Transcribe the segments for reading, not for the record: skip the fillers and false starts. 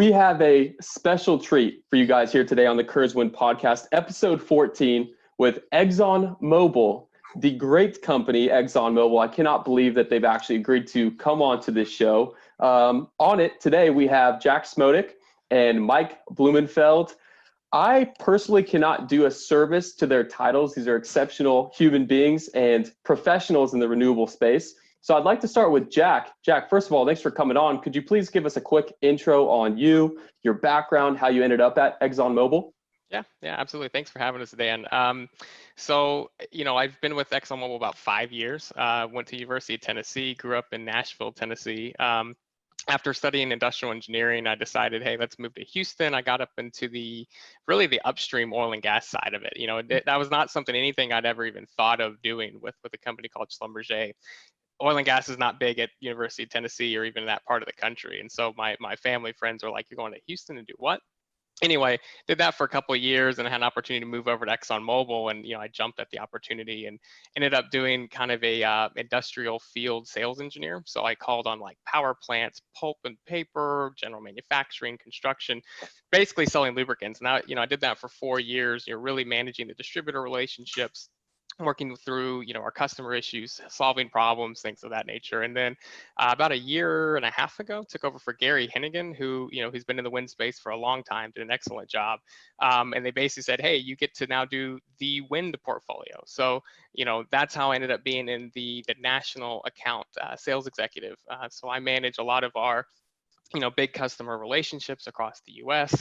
We have a special treat for you guys here today on the Kurz Wind podcast, episode 14 with Exxon Mobil, the great company Exxon Mobil. I cannot believe that they've actually agreed to come on to this show. On it today, we have Jack Smodic and Mike Blumenfeld. I personally cannot do a service to their titles. These are exceptional human beings and professionals in the renewable space. So I'd like to start with Jack. Jack, first of all, thanks for coming on. Could you please give us a quick intro on you, your background, how you ended up at Exxon Mobil? Yeah, absolutely. Thanks for having us, Dan. I've been with Exxon Mobil about 5 years. Went to University of Tennessee, grew up in Nashville, Tennessee. After studying industrial engineering, I decided, hey, let's move to Houston. I got up into the upstream oil and gas side of it. That was not anything I'd ever even thought of doing with a company called Schlumberger. Oil and gas is not big at University of Tennessee or even in that part of the country. And so my family friends were like, you're going to Houston to do what? Anyway, did that for a couple of years and I had an opportunity to move over to Exxon Mobil, and I jumped at the opportunity and ended up doing kind of a industrial field sales engineer. So I called on like power plants, pulp and paper, general manufacturing, construction, basically selling lubricants. And I did that for 4 years. You're really managing the distributor relationships, working through our customer issues, solving problems, things of that nature. And then about a year and a half ago, took over for Gary Hennigan, who who's been in the wind space for a long time, did an excellent job. And they basically said, hey, you get to now do the wind portfolio. So that's how I ended up being in the national account sales executive. So I manage a lot of our big customer relationships across the U.S.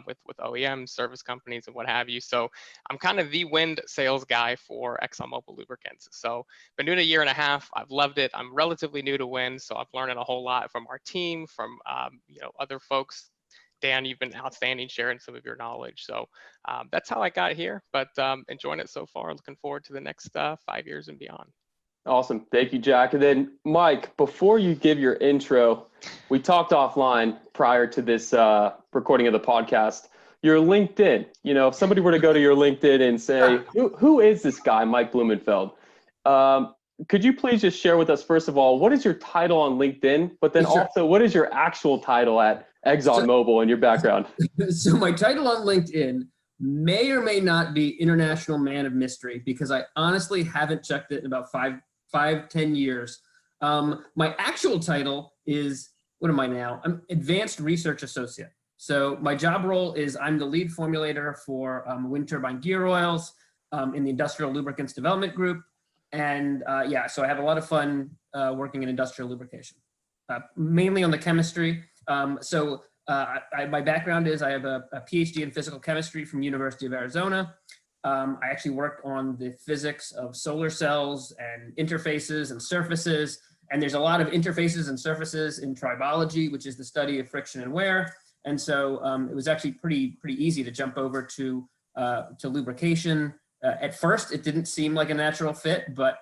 With OEMs, service companies, and what have you. So I'm kind of the wind sales guy for Exxon Mobil Lubricants. So been doing it a year and a half. I've loved it. I'm relatively new to wind, so I've learned a whole lot from our team, from other folks. Dan, you've been outstanding sharing some of your knowledge. So that's how I got here. But enjoying it so far. Looking forward to the next 5 years and beyond. Awesome. Thank you, Jack. And then, Mike, before you give your intro, we talked offline prior to this recording of the podcast. Your LinkedIn, if somebody were to go to your LinkedIn and say, who is this guy, Mike Blumenfeld? Could you please just share with us, first of all, what is your title on LinkedIn? But then also, what is your actual title at Exxon Mobil and your background? So my title on LinkedIn may or may not be International Man of Mystery, because I honestly haven't checked it in about 10 years. My actual title is, what am I now? I'm Advanced Research Associate. So my job role is I'm the lead formulator for wind turbine gear oils in the Industrial Lubricants Development Group. And so I have a lot of fun working in industrial lubrication, mainly on the chemistry. My background is I have a PhD in physical chemistry from University of Arizona. I actually worked on the physics of solar cells and interfaces and surfaces. And there's a lot of interfaces and surfaces in tribology, which is the study of friction and wear. And so it was actually pretty easy to jump over to lubrication. At first, it didn't seem like a natural fit, but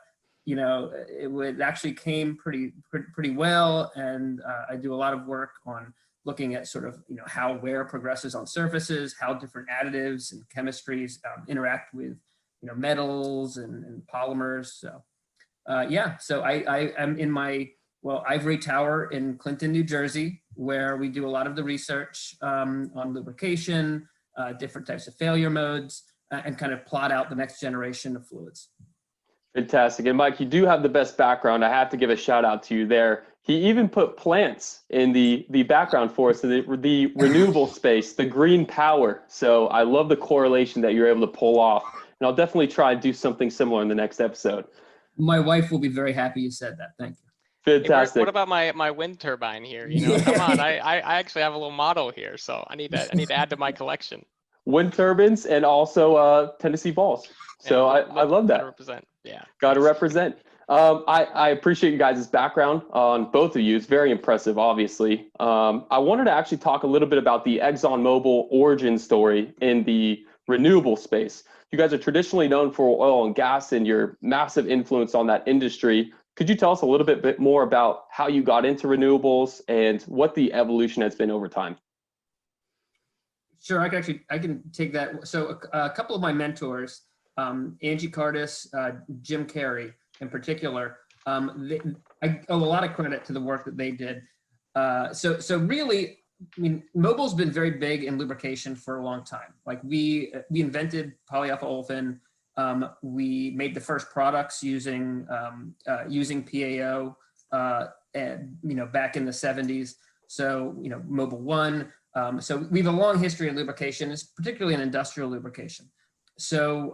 it actually came pretty well. And I do a lot of work on looking at sort of how wear progresses on surfaces, how different additives and chemistries interact with metals and polymers. So so I'm in my ivory tower in Clinton, New Jersey, where we do a lot of the research on lubrication, different types of failure modes, and kind of plot out the next generation of fluids. Fantastic. And Mike, you do have the best background. I have to give a shout out to you there. He even put plants in the background for us, in the renewable space, the green power. So I love the correlation that you're able to pull off. And I'll definitely try and do something similar in the next episode. My wife will be very happy you said that. Thank you. Fantastic. Hey, what about my wind turbine here? Come on, I actually have a little model here, so I need to add to my collection. Wind turbines and also Tennessee balls. So I love that. Gotta represent. Yeah. Got to represent. I appreciate you guys' background on both of you. It's very impressive, obviously. I wanted to actually talk a little bit about the Exxon Mobil origin story in the renewable space. You guys are traditionally known for oil and gas and your massive influence on that industry. Could you tell us a little bit more about how you got into renewables and what the evolution has been over time? Sure, I can take that. So a couple of my mentors, Angie Cardis, Jim Carey in particular, I owe a lot of credit to the work that they did. So really, I mean, Mobil's been very big in lubrication for a long time. Like we invented polyalpha olefin. We made the first products using PAO, and back in the 70s. So Mobil 1. So we have a long history in lubrication, particularly in industrial lubrication. So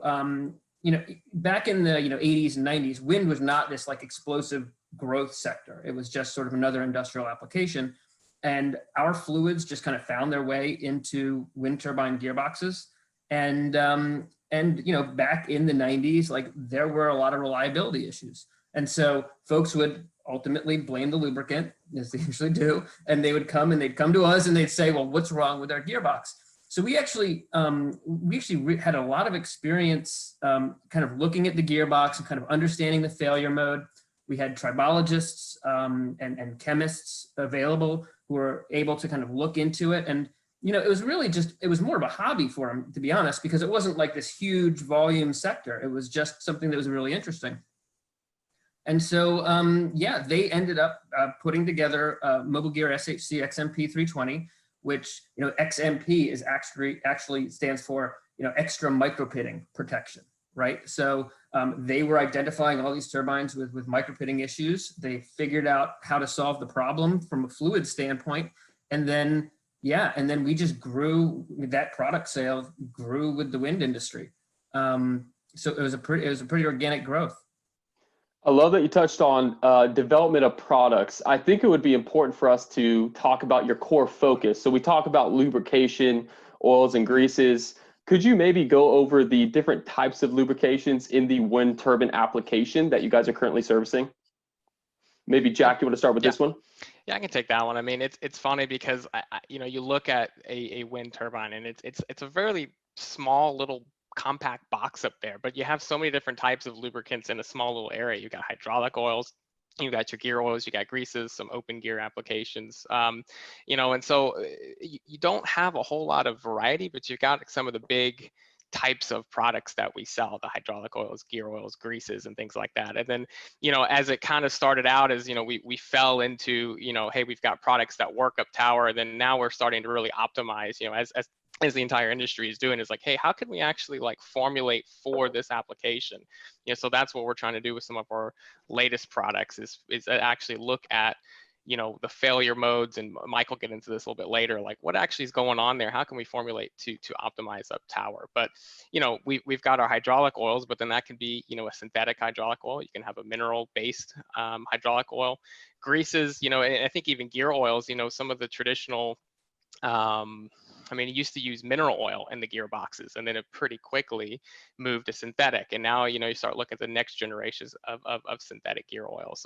back in the 80s and 90s, wind was not this like explosive growth sector. It was just sort of another industrial application. And our fluids just kind of found their way into wind turbine gearboxes. And back in the 90s, like there were a lot of reliability issues. And so folks would ultimately blame the lubricant, as they usually do. And they'd come to us and they'd say, well, what's wrong with our gearbox? So we actually had a lot of experience kind of looking at the gearbox and kind of understanding the failure mode. We had tribologists and chemists available who were able to kind of look into it. And, it was really it was more of a hobby for them, to be honest, because it wasn't like this huge volume sector. It was just something that was really interesting. And so, they ended up putting together Mobil Gear SHC XMP 320, which, XMP is actually stands for, extra micropitting protection, right? So they were identifying all these turbines with micropitting issues. They figured out how to solve the problem from a fluid standpoint. And then, we just grew, that product sale grew with the wind industry. So it was a pretty organic growth. I love that you touched on development of products. I think it would be important for us to talk about your core focus. So we talk about lubrication, oils and greases. Could you maybe go over the different types of lubrications in the wind turbine application that you guys are currently servicing? Maybe Jack, you want to start with this one? Yeah, I can take that one. I mean, it's funny because you look at a wind turbine and it's a very small little compact box up there, but you have so many different types of lubricants in a small little area. You got hydraulic oils, you got your gear oils, you got greases, some open gear applications, and so you don't have a whole lot of variety, but you've got some of the big types of products that we sell, the hydraulic oils, gear oils, greases, and things like that. And then, as it kind of started out as, we fell into, hey, we've got products that work up tower, and then now we're starting to really optimize, as the entire industry is doing, is like, hey, how can we actually like formulate for this application? So that's what we're trying to do with some of our latest products is actually look at, the failure modes, and Michael get into this a little bit later, like what actually is going on there? How can we formulate to optimize up tower? But, we've got our hydraulic oils, but then that can be, a synthetic hydraulic oil. You can have a mineral based hydraulic oil, greases, and I think even gear oils, some of the traditional, it used to use mineral oil in the gearboxes, and then it pretty quickly moved to synthetic. And now, you start looking at the next generations of synthetic gear oils.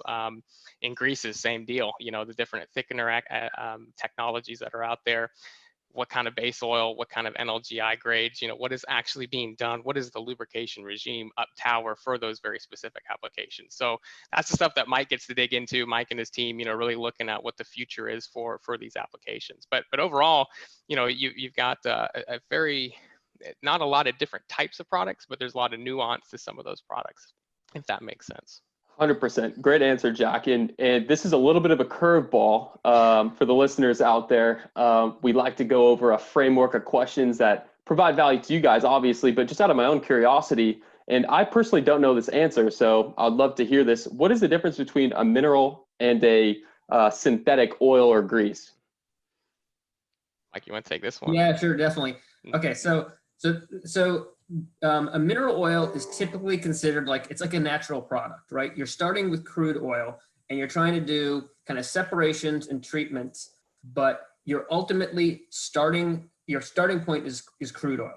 In greases, same deal, the different thickener technologies that are out there. What kind of base oil, what kind of NLGI grades, what is actually being done? What is the lubrication regime up tower for those very specific applications? So that's the stuff that Mike gets to dig into, Mike and his team, really looking at what the future is for these applications. But overall, you've got a very, not a lot of different types of products, but there's a lot of nuance to some of those products, if that makes sense. 100%. Great answer, Jack. And this is a little bit of a curveball for the listeners out there. We like to go over a framework of questions that provide value to you guys, obviously, but just out of my own curiosity. And I personally don't know this answer, so I'd love to hear this. What is the difference between a mineral and a synthetic oil or grease? Mike, you want to take this one? Yeah, sure, definitely. Okay, so a mineral oil is typically considered it's like a natural product, right? You're starting with crude oil and you're trying to do kind of separations and treatments, but you're ultimately your starting point is crude oil.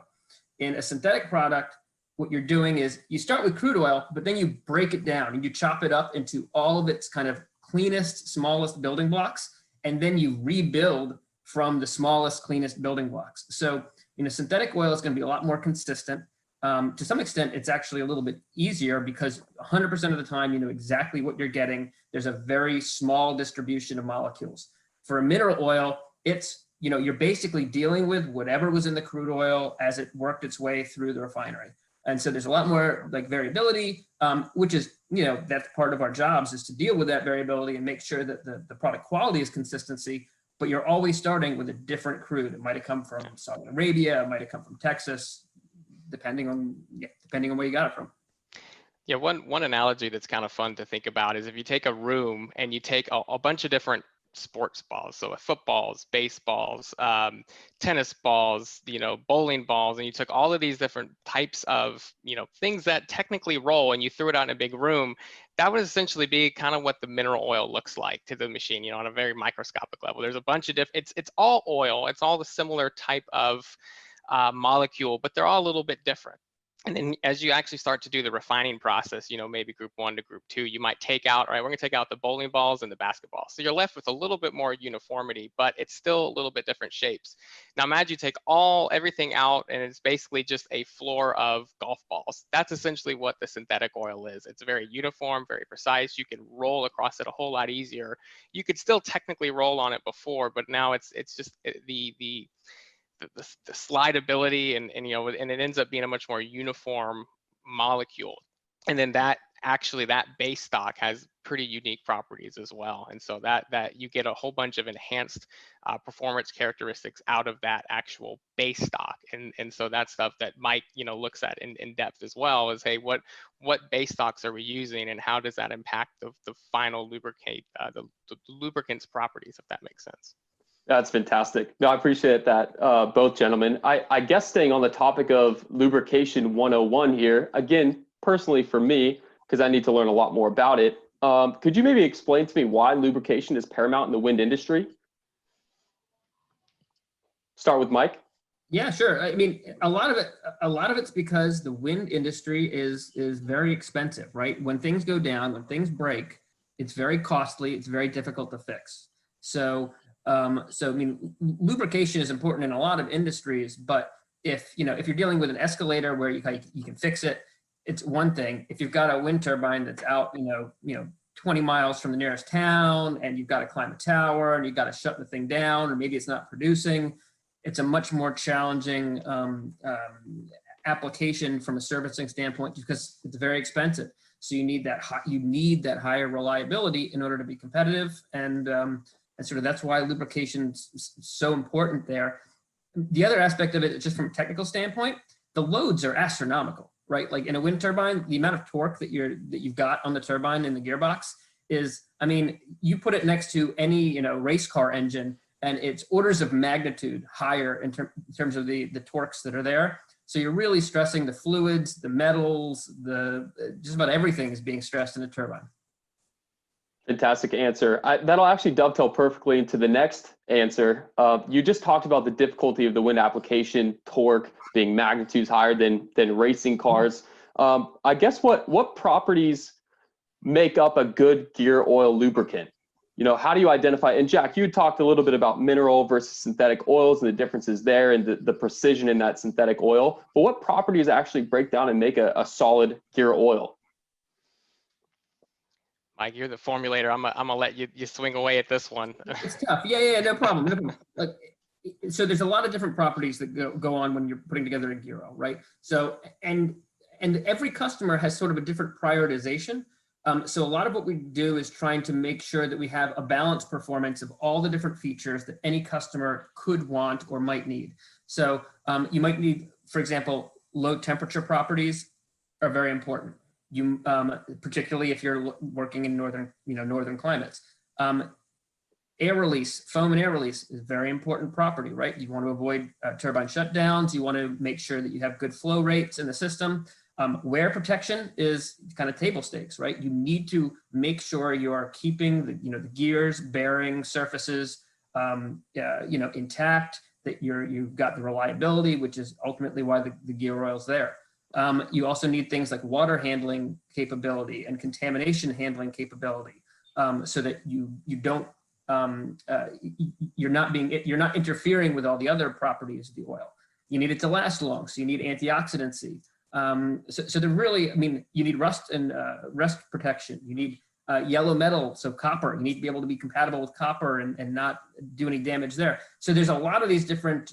In a synthetic product, what you're doing is you start with crude oil, but then you break it down and you chop it up into all of its kind of cleanest, smallest building blocks, and then you rebuild from the smallest, cleanest building blocks. So synthetic oil is going to be a lot more consistent. To some extent, it's actually a little bit easier because 100% of the time, you know exactly what you're getting. There's a very small distribution of molecules. For a mineral oil, it's, you're basically dealing with whatever was in the crude oil as it worked its way through the refinery. And so there's a lot more variability, which is, that's part of our jobs, is to deal with that variability and make sure that the product quality is consistency. but you're always starting with a different crude. It might have come from Saudi Arabia, it might have come from Texas, depending on where you got it from. Yeah, one analogy that's kind of fun to think about is if you take a room and you take a bunch of different sports balls, so footballs, baseballs, tennis balls, bowling balls, and you took all of these different types of, things that technically roll, and you threw it out in a big room, that would essentially be kind of what the mineral oil looks like to the machine, on a very microscopic level. There's a bunch of different, it's all oil, it's all the similar type of molecule, but they're all a little bit different. And then as you actually start to do the refining process, maybe group 1 to group 2, you might take out, all right, we're going to take out the bowling balls and the basketballs. So you're left with a little bit more uniformity, but it's still a little bit different shapes. Now imagine you take everything out and it's basically just a floor of golf balls. That's essentially what the synthetic oil is. It's very uniform, very precise. You can roll across it a whole lot easier. You could still technically roll on it before, but now it's just the slidability and it ends up being a much more uniform molecule. And then that base stock has pretty unique properties as well. And so that you get a whole bunch of enhanced performance characteristics out of that actual base stock. And so that's stuff that Mike, looks at in depth as well, is, hey, what base stocks are we using and how does that impact the final lubricate, the lubricant's properties, if that makes sense. That's fantastic. No, I appreciate that, both gentlemen. I guess staying on the topic of lubrication 101 here, again, personally for me, because I need to learn a lot more about it, could you maybe explain to me why lubrication is paramount in the wind industry? Start with Mike. Yeah, sure. I mean, a lot of it's because the wind industry is very expensive, right? When things go down, when things break, it's very costly, it's very difficult to fix. So I mean, lubrication is important in a lot of industries, but if you're dealing with an escalator where you can fix it, it's one thing. If you've got a wind turbine that's out, 20 miles from the nearest town, and you've got to climb a tower, and you've got to shut the thing down, or maybe it's not producing, it's a much more challenging application from a servicing standpoint because it's very expensive. So you need that higher reliability in order to be competitive, and sort of that's why lubrication's so important there. The other aspect of it, just from a technical standpoint, the loads are astronomical, right? Like in a wind turbine, the amount of torque that you've got on the turbine in the gearbox is, I mean, you put it next to any race car engine, and it's orders of magnitude higher in terms of the torques that are there. So you're really stressing the fluids, the metals, just about everything is being stressed in a turbine. Fantastic answer. That'll actually dovetail perfectly into the next answer. You just talked about the difficulty of the wind application, torque being magnitudes higher than racing cars. I guess what properties make up a good gear oil lubricant? How do you identify? And Jack, you talked a little bit about mineral versus synthetic oils and the differences there and the precision in that synthetic oil. But what properties actually break down and make a solid gear oil? Mike, you're the formulator. I'm gonna let you swing away at this one. It's tough. Yeah, no problem. So there's a lot of different properties that go on when you're putting together a gear oil, right? So and every customer has sort of a different prioritization. So a lot of what we do is trying to make sure that we have a balanced performance of all the different features that any customer could want or might need. So you might need, for example, low temperature properties are very important. You particularly if you're working in northern climates. Air release, foam and air release is a very important property, right? You want to avoid turbine shutdowns. You want to make sure that you have good flow rates in the system. Wear protection is kind of table stakes, right? You need to make sure you are keeping the gears, bearings, surfaces, intact. That you've got the reliability, which is ultimately why the gear oil's there. You also need things like water handling capability and contamination handling capability, so that you don't you're not interfering with all the other properties of the oil. You need it to last long, so you need antioxidancy. So they're really, I mean, you need rust and rust protection. You need yellow metal, so copper. You need to be able to be compatible with copper and not do any damage there. So there's a lot of these different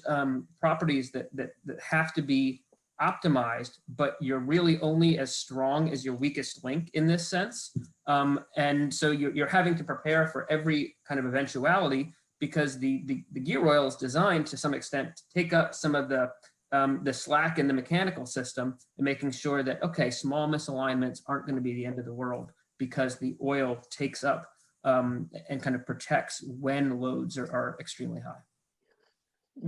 properties that have to be optimized, but you're really only as strong as your weakest link in this sense. And so you're having to prepare for every kind of eventuality, because the gear oil is designed to some extent to take up some of the slack in the mechanical system, and making sure that, okay, small misalignments aren't going to be the end of the world, because the oil takes up and kind of protects when loads are extremely high.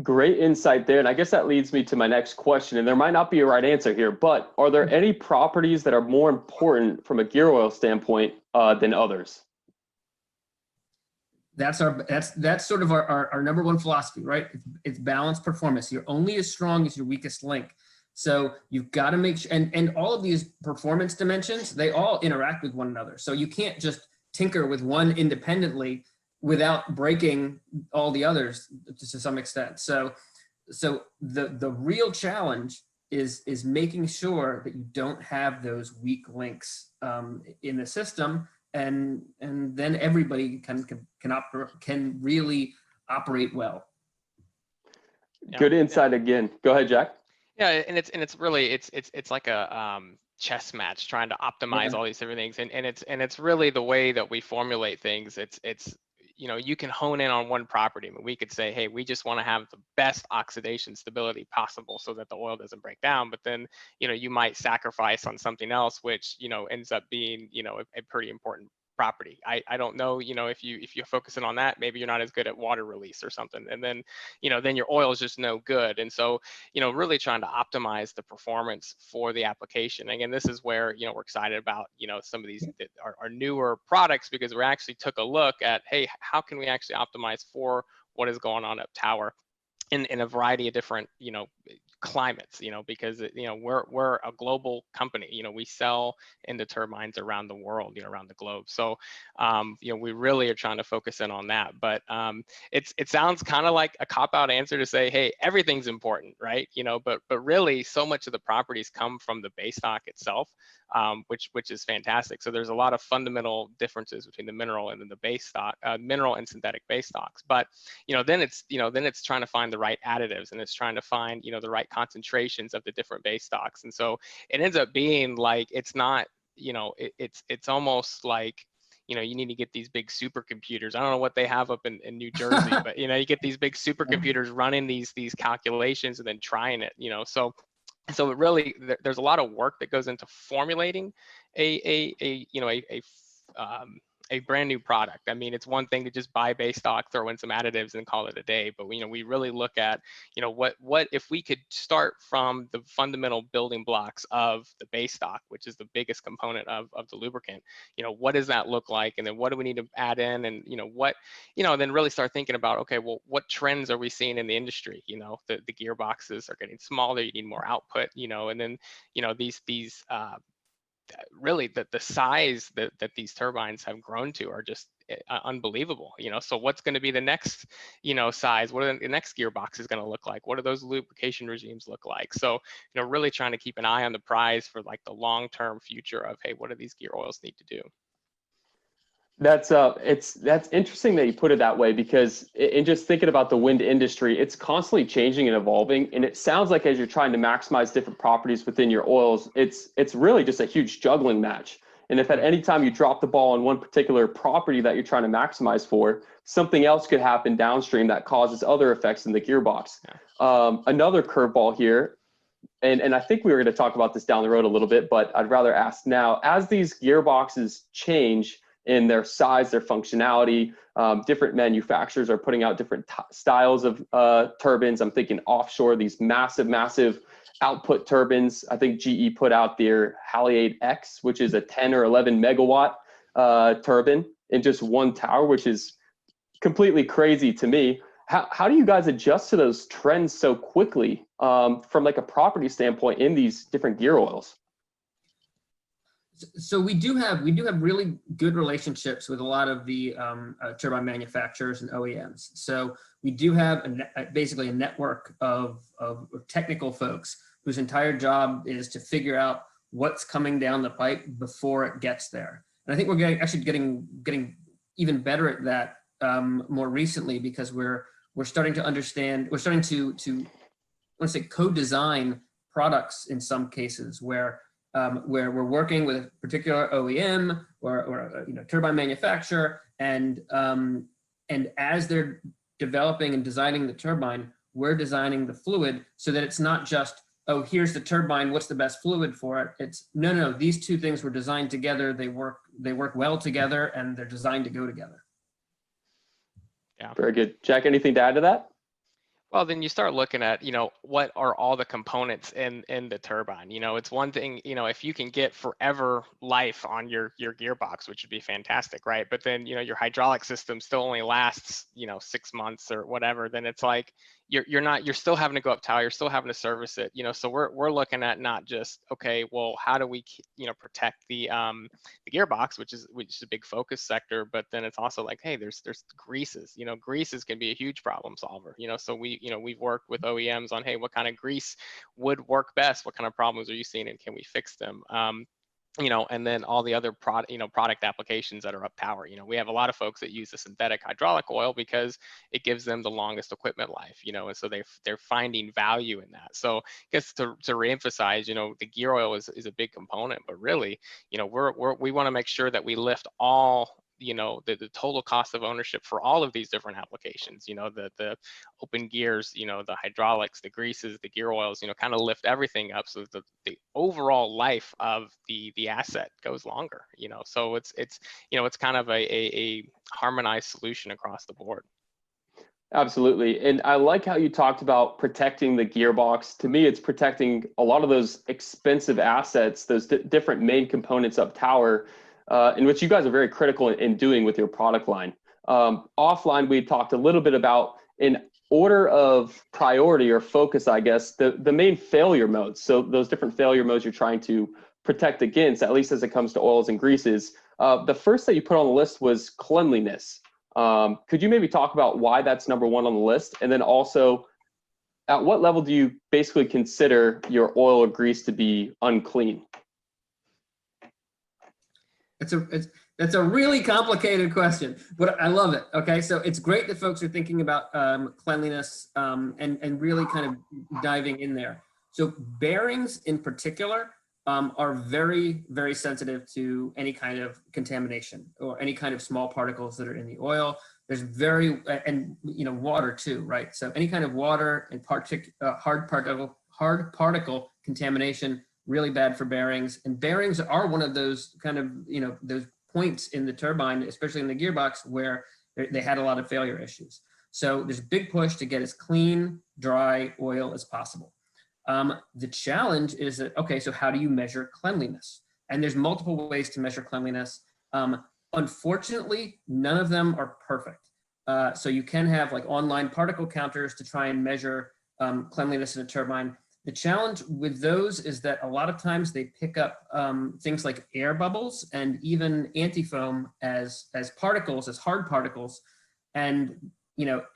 Great insight there. And I guess that leads me to my next question. And there might not be a right answer here, but are there any properties that are more important from a gear oil standpoint than others? That's sort of our number one philosophy, right? It's balanced performance. You're only as strong as your weakest link. So you've got to make sure, and all of these performance dimensions, they all interact with one another. So you can't just tinker with one independently without breaking all the others to some extent. So the real challenge is making sure that you don't have those weak links in the system, and then everybody can really operate well. Good insight again. Go ahead, Jack. Yeah, and it's really it's like a chess match trying to optimize all these different things, and it's really the way that we formulate things. It's you know, you can hone in on one property. I mean, we could say, hey, we just want to have the best oxidation stability possible so that the oil doesn't break down. But then, you know, you might sacrifice on something else, which, you know, ends up being, you know, a pretty important property. I don't know, you know, if you're focusing on that, maybe you're not as good at water release or something, and then, you know, then your oil is just no good. And so, you know, really trying to optimize the performance for the application. Again, this is where, you know, we're excited about, you know, some of these are newer products, because we actually took a look at, hey, how can we actually optimize for what is going on up tower in a variety of different, you know, climates, you know, because, you know, we're a global company, you know, we sell into turbines around the world, you know, around the globe. So, you know, we really are trying to focus in on that. But it sounds kind of like a cop-out answer to say, hey, everything's important, right? You know, but really so much of the properties come from the base stock itself, which is fantastic. So there's a lot of fundamental differences between the mineral and then the base stock, mineral and synthetic base stocks. But, you know, then it's trying to find the right additives, and it's trying to find, you know, the right concentrations of the different base stocks. And so it ends up being like, it's not, you know, it's almost like, you know, you need to get these big supercomputers. I don't know what they have up in New Jersey, but, you know, you get these big supercomputers running these calculations and then trying it, you know. So it really, there's a lot of work that goes into formulating a brand new product. I mean, it's one thing to just buy base stock, throw in some additives and call it a day. But, you know, we really look at, you know, what if we could start from the fundamental building blocks of the base stock, which is the biggest component of the lubricant, you know, what does that look like? And then what do we need to add in? And, you know, then really start thinking about, okay, well, what trends are we seeing in the industry? You know, the gearboxes are getting smaller, you need more output, you know, and then, you know, these really the size that these turbines have grown to are just unbelievable, you know. So what's going to be the next, you know, size? What are the next gearbox is going to look like? What do those lubrication regimes look like? So, you know, really trying to keep an eye on the prize for like the long-term future of, hey, what do these gear oils need to do? That's interesting that you put it that way, because in just thinking about the wind industry, it's constantly changing and evolving. And it sounds like as you're trying to maximize different properties within your oils, it's really just a huge juggling match. And if at any time you drop the ball on one particular property that you're trying to maximize for, something else could happen downstream that causes other effects in the gearbox. Yeah. Another curveball here, and I think we were going to talk about this down the road a little bit, but I'd rather ask now, as these gearboxes change in their size, their functionality, different manufacturers are putting out different styles of turbines. I'm thinking offshore, these massive output turbines. I think GE put out their Haliade X, which is a 10 or 11 megawatt turbine in just one tower, which is completely crazy to me. How do you guys adjust to those trends so quickly from like a property standpoint in these different gear oils? So we do have really good relationships with a lot of the turbine manufacturers and OEMs. So we do have basically a network of technical folks whose entire job is to figure out what's coming down the pipe before it gets there. And I think we're getting even better at that more recently, because we're starting to understand, we're starting to I want to say co-design products in some cases where we're working with a particular OEM or you know, turbine manufacturer, and as they're developing and designing the turbine, we're designing the fluid so that it's not just, oh, here's the turbine, what's the best fluid for it? It's no, these two things were designed together, they work well together, and they're designed to go together. Yeah. Very good. Jack, anything to add to that? Well, then you start looking at, what are all the components in the turbine? It's one thing, if you can get forever life on your gearbox, which would be fantastic, right? But then, your hydraulic system still only lasts, 6 months or whatever. Then it's like you're still having to go up tower, you're still having to service it, So we're looking at not just, okay, well, how do we, protect the gearbox, which is a big focus sector, but then it's also like, hey, there's greases. Greases can be a huge problem solver. So we've worked with OEMs on, hey, what kind of grease would work best? What kind of problems are you seeing, and can we fix them? And then all the other product applications that are up tower. We have a lot of folks that use the synthetic hydraulic oil because it gives them the longest equipment life, and so they're finding value in that. So I guess to reemphasize, the gear oil is a big component, but really, we want to make sure that we lift all the total cost of ownership for all of these different applications, the open gears, the hydraulics, the greases, the gear oils, kind of lift everything up so that the overall life of the asset goes longer, so it's kind of a harmonized solution across the board. Absolutely. And I like how you talked about protecting the gearbox. To me, it's protecting a lot of those expensive assets, those different main components up tower, in which you guys are very critical in doing with your product line. Offline, we talked a little bit about, in order of priority or focus, I guess, the main failure modes. So those different failure modes you're trying to protect against, at least as it comes to oils and greases. The first that you put on the list was cleanliness. Could you maybe talk about why that's number one on the list? And then also, at what level do you basically consider your oil or grease to be unclean? That's a really complicated question, but I love it. Okay, so it's great that folks are thinking about cleanliness and really kind of diving in there. So bearings in particular are very, very sensitive to any kind of contamination or any kind of small particles that are in the oil. There's and water too, right? So any kind of water and hard particle contamination, really bad for bearings. And bearings are one of those kind of, those points in the turbine, especially in the gearbox, where they had a lot of failure issues. So there's a big push to get as clean, dry oil as possible. The challenge is that, okay, so how do you measure cleanliness? And there's multiple ways to measure cleanliness. Unfortunately, none of them are perfect. So you can have like online particle counters to try and measure cleanliness in a turbine. The challenge with those is that a lot of times they pick up things like air bubbles and even antifoam as particles, as hard particles. And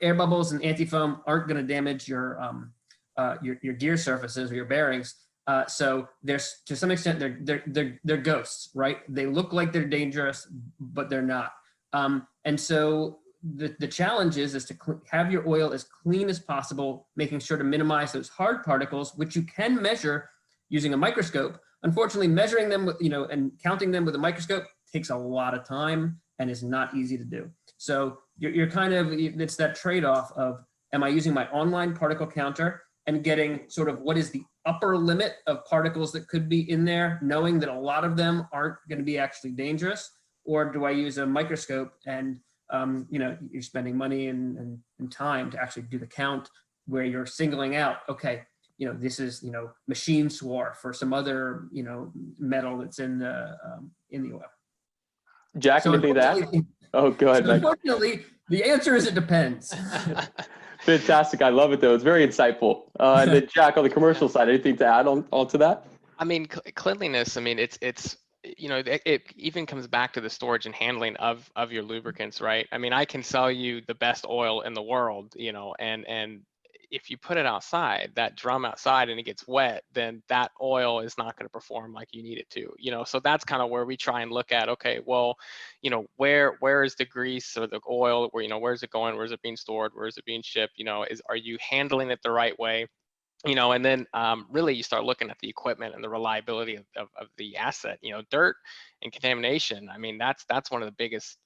air bubbles and antifoam aren't going to damage your gear surfaces or your bearings. So there's, to some extent, they're ghosts, right? They look like they're dangerous, but they're not. And so the challenge is to have your oil as clean as possible, making sure to minimize those hard particles, which you can measure using a microscope. Unfortunately, measuring them with, and counting them with a microscope takes a lot of time and is not easy to do. So you're kind of, it's that trade-off of, am I using my online particle counter and getting sort of what is the upper limit of particles that could be in there, knowing that a lot of them aren't going to be actually dangerous? Or do I use a microscope and you're spending money and time to actually do the count, where you're singling out, okay, this is, machine swarf for some other, metal that's in the oil. Jack, So anything to add? Oh, go ahead, Mike. Unfortunately, the answer is it depends. Fantastic. I love it, though. It's very insightful. And then, Jack, on the commercial side, anything to add on to that? I mean, cleanliness, I mean, it's it even comes back to the storage and handling of your lubricants, right? I mean, I can sell you the best oil in the world, and if you put it outside, that drum outside, and it gets wet, then that oil is not going to perform like you need it to, so that's kind of where we try and look at, okay, well, where is the grease or the oil, where's it going, where's it being stored, where's it being shipped, are you handling it the right way? And then really you start looking at the equipment and the reliability of the asset. Dirt and contamination, I mean, that's one of the biggest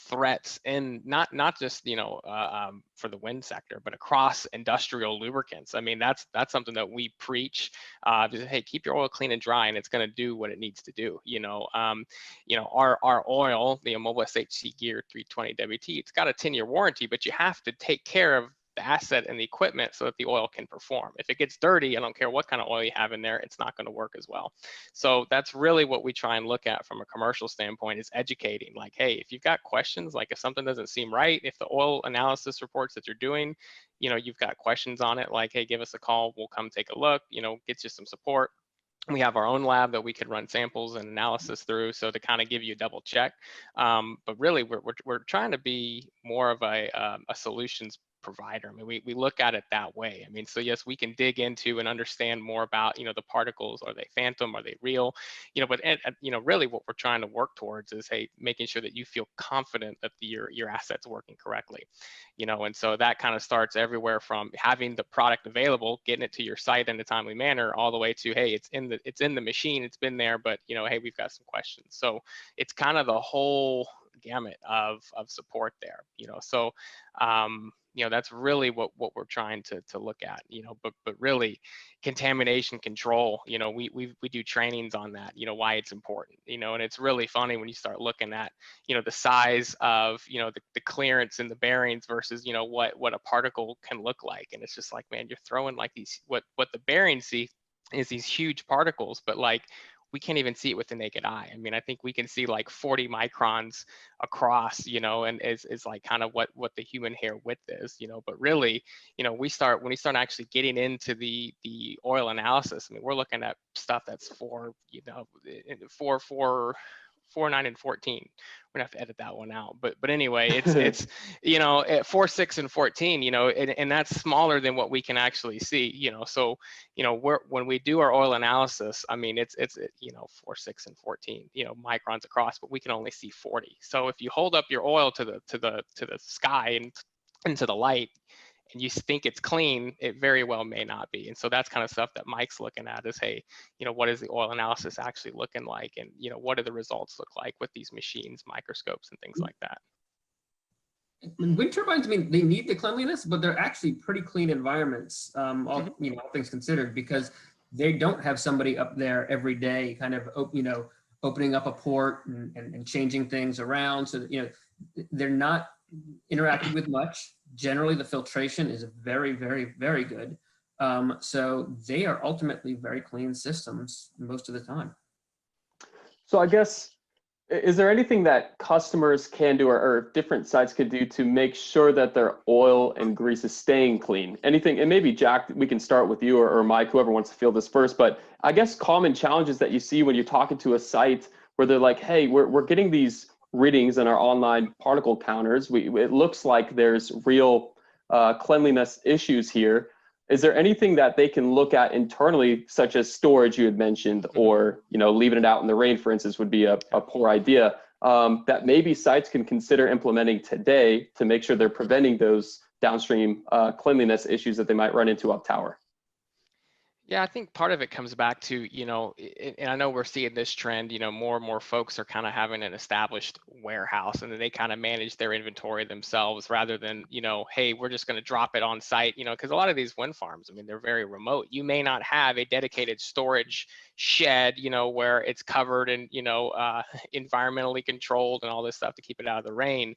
threats in not just for the wind sector, but across industrial lubricants. I mean, that's something that we preach. Hey, keep your oil clean and dry, and it's going to do what it needs to do. Our oil, the Mobil SHC Gear 320 WT, it's got a 10-year warranty, but you have to take care of the asset and the equipment so that the oil can perform. If it gets dirty, I don't care what kind of oil you have in there, it's not going to work as well. So that's really what we try and look at from a commercial standpoint, is educating. Like, hey, if you've got questions, like if something doesn't seem right, if the oil analysis reports that you're doing, you've got questions on it, like, hey, give us a call, we'll come take a look, get you some support. We have our own lab that we could run samples and analysis through, so to kind of give you a double check. But really, we're trying to be more of a solutions provider. I mean, we look at it that way. I mean, so yes, we can dig into and understand more about, the particles. Are they phantom? Are they real? But really what we're trying to work towards is, hey, making sure that you feel confident that your asset's working correctly. And so that kind of starts everywhere from having the product available, getting it to your site in a timely manner, all the way to, hey, it's in the machine, it's been there, but hey, we've got some questions. So it's kind of the whole gamut of support there. So that's really what we're trying to look at. But really, contamination control, we do trainings on that, why it's important, and it's really funny when you start looking at the size of the clearance in the bearings versus what a particle can look like. And it's just like, man, you're throwing like these, what the bearings see is these huge particles, but like, we can't even see it with the naked eye. I mean, I think we can see like 40 microns across, and is like kind of what the human hair width is, but really, when we start actually getting into the oil analysis, I mean, we're looking at stuff that's 4, 9, and 14. We're gonna have to edit that one out, but anyway, it's at 4, 6, and 14, and that's smaller than what we can actually see, so when we do our oil analysis, I mean, it's 4, 6, and 14 microns across, but we can only see 40. So if you hold up your oil to the sky and into the light, and you think it's clean, it very well may not be. And so that's kind of stuff that Mike's looking at is, hey, what is the oil analysis actually looking like? And, what do the results look like with these machines, microscopes, and things like that? Wind turbines, I mean, they need the cleanliness, but they're actually pretty clean environments, all things considered, because they don't have somebody up there every day kind of, opening up a port and changing things around. So that, they're not interacting with much. Generally, the filtration is very, very, very good. So they are ultimately very clean systems most of the time. So I guess, is there anything that customers can do or different sites could do to make sure that their oil and grease is staying clean? Anything, and maybe Jack, we can start with you or Mike, whoever wants to field this first, but I guess common challenges that you see when you're talking to a site where they're like, hey, we're getting these readings in our online particle counters. It looks like there's real cleanliness issues here. Is there anything that they can look at internally, such as storage you had mentioned, or leaving it out in the rain, for instance, would be a poor idea, that maybe sites can consider implementing today to make sure they're preventing those downstream cleanliness issues that they might run into up tower? Yeah, I think part of it comes back to, and I know we're seeing this trend, more and more folks are kind of having an established warehouse, and then they kind of manage their inventory themselves rather than, hey, we're just going to drop it on site, because a lot of these wind farms, I mean, they're very remote. You may not have a dedicated storage shed, where it's covered and, environmentally controlled and all this stuff to keep it out of the rain.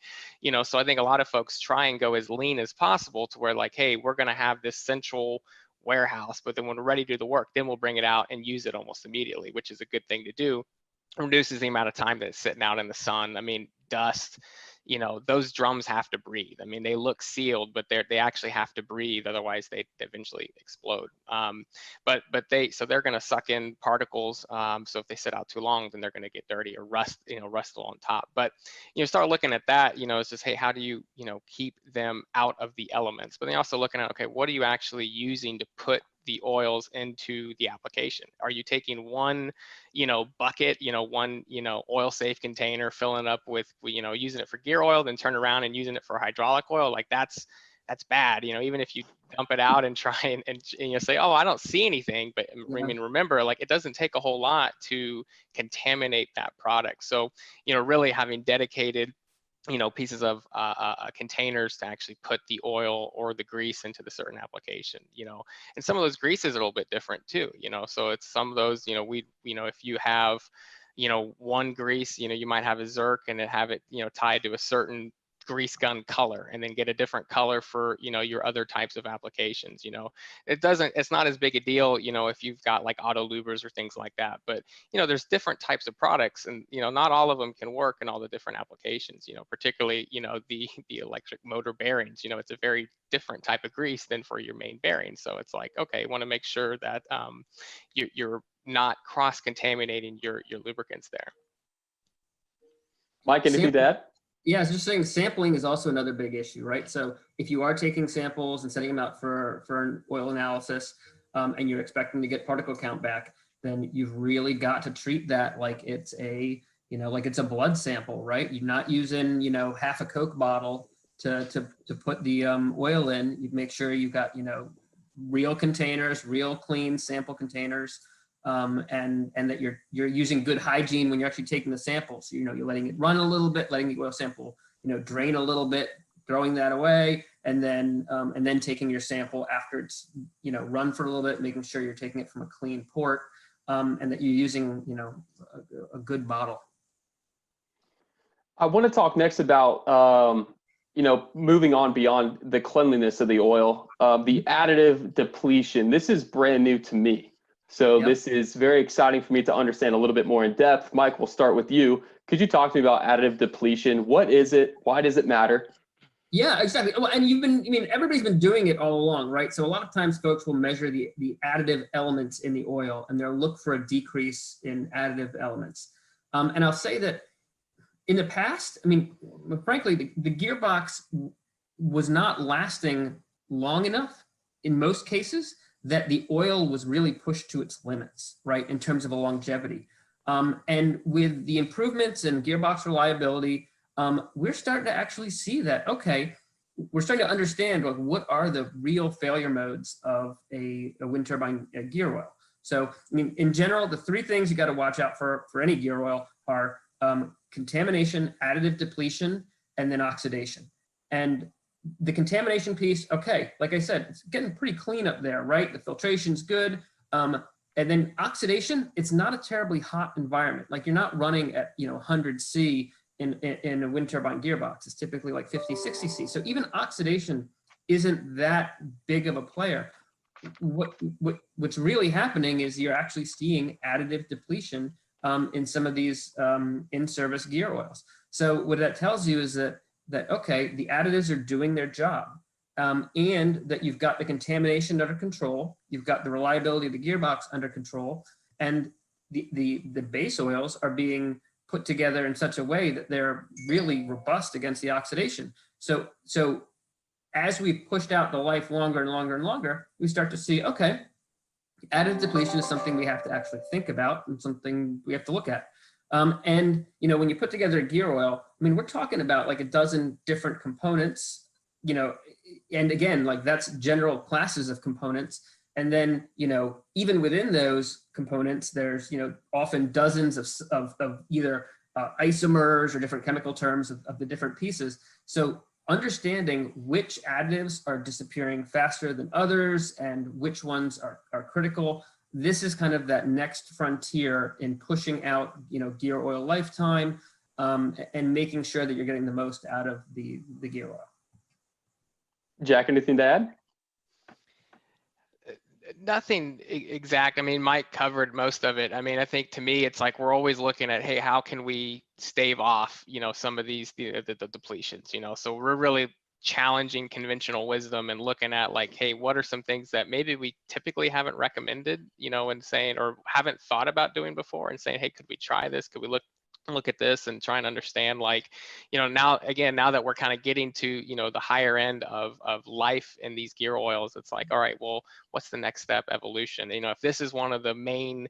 So I think a lot of folks try and go as lean as possible to where, like, hey, we're going to have this central warehouse, but then when we're ready to do the work, then we'll bring it out and use it almost immediately, which is a good thing to do. It reduces the amount of time that it's sitting out in the sun. I mean, dust, those drums have to breathe. I mean, they look sealed, but they actually have to breathe, otherwise they eventually explode. So they're going to suck in particles. So if they sit out too long, then they're going to get dirty or rust on top. But start looking at that. It's just, hey, how do you keep them out of the elements? But then also looking at, okay, what are you actually using to put the oils into the application? Are you taking one, bucket, one, oil safe container, filling up with, using it for gear oil, then turn around and using it for hydraulic oil? Like that's bad. Even if you dump it out and try and say, oh, I don't see anything, but I mean, remember, like, it doesn't take a whole lot to contaminate that product. So, really having dedicated pieces of containers to actually put the oil or the grease into the certain application, and some of those greases are a little bit different too, so it's some of those, if you have, one grease, you might have a Zerk and have it, tied to a certain grease gun color, and then get a different color for, your other types of applications. It's not as big a deal, if you've got like auto lubers or things like that, but there's different types of products, and not all of them can work in all the different applications, particularly the electric motor bearings. It's a very different type of grease than for your main bearing. So it's like, okay, you want to make sure that you're not cross-contaminating your lubricants there. Mike, anything to add? Yeah, I was just saying sampling is also another big issue, right? So if you are taking samples and sending them out for an oil analysis, and you're expecting to get particle count back, then you've really got to treat that like it's a, like it's a blood sample, right? You're not using, half a Coke bottle to put the oil in. You make sure you've got, real containers, real clean sample containers, and that you're using good hygiene when you're actually taking the sample. So, you're letting it run a little bit, letting the oil sample, drain a little bit, throwing that away, and then taking your sample after it's, run for a little bit, making sure you're taking it from a clean port, and that you're using, a good bottle. I want to talk next about, moving on beyond the cleanliness of the oil, the additive depletion. This is brand new to me. So Yep. This is very exciting for me to understand a little bit more in depth. Mike, we'll start with you. Could you talk to me about additive depletion? What is it? Why does it matter? Yeah, exactly. Well, and everybody's been doing it all along, right? So a lot of times folks will measure the additive elements in the oil, and they'll look for a decrease in additive elements. And I'll say that in the past, frankly, the gearbox was not lasting long enough in most cases that the oil was really pushed to its limits, right, in terms of a longevity. And with the improvements in gearbox reliability, we're starting to actually see that, okay, we're starting to understand, like, what are the real failure modes of a wind turbine gear oil. So, in general, the three things you got to watch out for any gear oil are contamination, additive depletion, and then oxidation. And the contamination piece, okay, like I said, it's getting pretty clean up there, right? The filtration's good. And then oxidation, it's not a terribly hot environment. Like, you're not running at 100 C in a wind turbine gearbox. It's typically like 50, 60 C. So even oxidation isn't that big of a player. What's really happening is you're actually seeing additive depletion in some of these in-service gear oils. So what that tells you is that okay, the additives are doing their job, and that you've got the contamination under control, you've got the reliability of the gearbox under control, and the base oils are being put together in such a way that they're really robust against the oxidation. So as we pushed out the life longer and longer and longer, we start to see, okay, additive depletion is something we have to actually think about and something we have to look at. And when you put together a gear oil, we're talking about like a dozen different components, and again, like, that's general classes of components. And then, even within those components, there's, often dozens of either isomers or different chemical terms of the different pieces. So understanding which additives are disappearing faster than others and which ones are critical. This is kind of that next frontier in pushing out, gear oil lifetime, and making sure that you're getting the most out of the gear oil. Jack, anything to add? Nothing exact. Mike covered most of it. I think to me, it's like we're always looking at, hey, how can we stave off, some of these the depletions, So we're really challenging conventional wisdom and looking at, like, hey, what are some things that maybe we typically haven't recommended, and saying, or haven't thought about doing before, and saying, hey, could we try this? Could we look at this and try and understand, like, now that we're kind of getting to, the higher end of life in these gear oils, it's like, all right, well, what's the next step? Evolution. If this is one of the main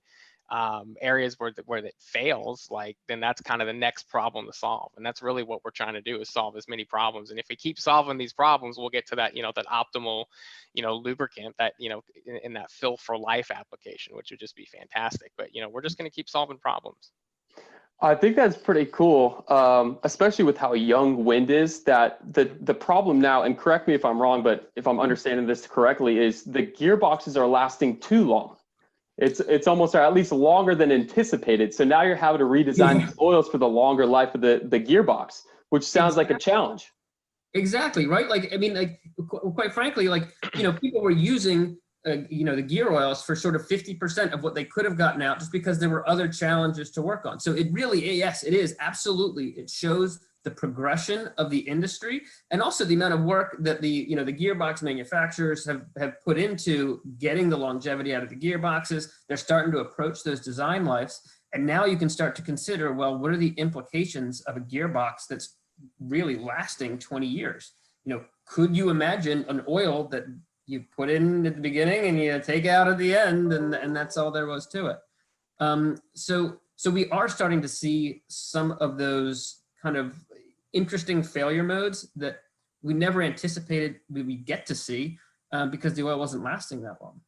areas where it fails, like, then that's kind of the next problem to solve. And that's really what we're trying to do, is solve as many problems. And if we keep solving these problems, we'll get to that, that optimal, lubricant that, in that fill for life application, which would just be fantastic. But, we're just going to keep solving problems. I think that's pretty cool, especially with how young wind is. That the problem now, and correct me if I'm wrong, but if I'm understanding this correctly, is the gearboxes are lasting too long. It's almost, or at least longer than anticipated. So now you're having to redesign these oils for the longer life of the gearbox, which sounds like a challenge. Exactly, right? Like, I mean, like, quite frankly, like, people were using, the gear oils for sort of 50% of what they could have gotten out just because there were other challenges to work on. So it really, yes, it is absolutely. It shows the progression of the industry and also the amount of work that the gearbox manufacturers have put into getting the longevity out of the gearboxes. They're starting to approach those design lives. And now you can start to consider, well, what are the implications of a gearbox that's really lasting 20 years? Could you imagine an oil that you put in at the beginning and you take out at the end, and that's all there was to it? So we are starting to see some of those kind of interesting failure modes that we never anticipated we would get to see because the oil wasn't lasting that long.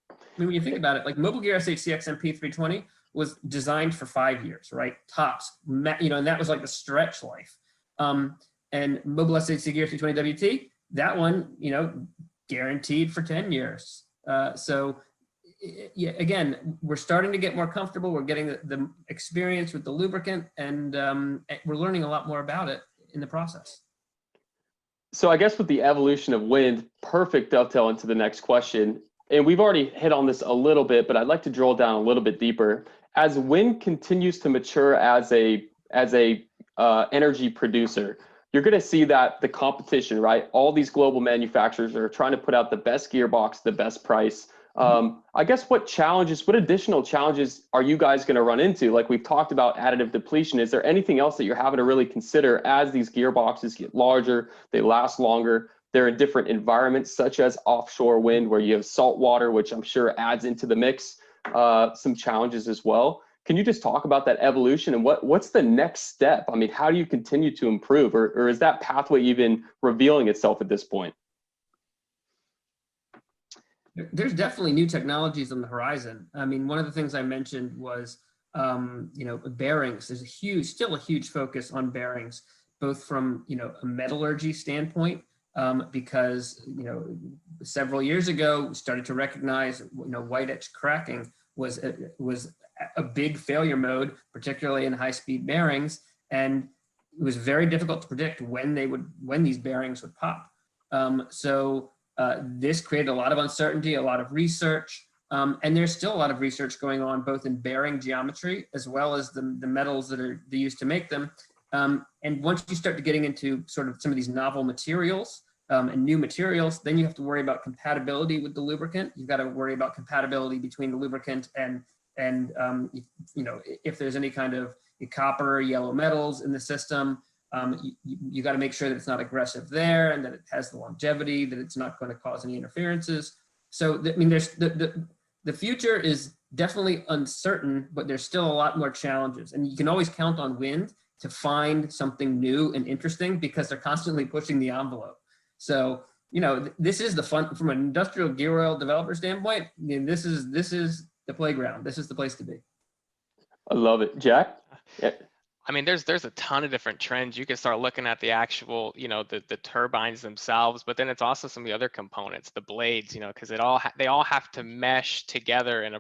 I mean, when you think about it, like Mobil Gear SHCX MP320 was designed for 5 years, right? Tops, and that was like the stretch life. And Mobil SHC Gear 320 WT, that one, guaranteed for 10 years. So yeah, again, we're starting to get more comfortable. We're getting the experience with the lubricant, and we're learning a lot more about it in the process. So I guess with the evolution of wind, perfect dovetail into the next question. And we've already hit on this a little bit, but I'd like to drill down a little bit deeper. As wind continues to mature as a energy producer, you're going to see that the competition, right? All these global manufacturers are trying to put out the best gearbox, the best price. I guess what additional challenges are you guys going to run into? Like we've talked about additive depletion. Is there anything else that you're having to really consider as these gearboxes get larger, they last longer, they're in different environments such as offshore wind where you have salt water, which I'm sure adds into the mix some challenges as well. Can you just talk about that evolution and what's the next step? I mean, how do you continue to improve, or is that pathway even revealing itself at this point? There's definitely new technologies on the horizon. I mean, one of the things I mentioned was, bearings. There's still a huge focus on bearings, both from, a metallurgy standpoint, because, several years ago, we started to recognize, white etch cracking was a big failure mode, particularly in high-speed bearings, and it was very difficult to predict when these bearings would pop. This created a lot of uncertainty, a lot of research, and there's still a lot of research going on both in bearing geometry as well as the metals that are used to make them. And once you start getting into sort of some of these novel materials and new materials, then you have to worry about compatibility with the lubricant. You've got to worry about compatibility between the lubricant and if there's any kind of copper or yellow metals in the system. You got to make sure that it's not aggressive there and that it has the longevity, that it's not going to cause any interferences. So, I mean, there's the future is definitely uncertain, but there's still a lot more challenges. And you can always count on wind to find something new and interesting because they're constantly pushing the envelope. So, this is the fun from an industrial gear oil developer standpoint. I mean, this is the playground. This is the place to be. I love it. Jack? Yeah. I mean, there's a ton of different trends. You can start looking at the actual, the turbines themselves, but then it's also some of the other components, the blades, because they all have to mesh together in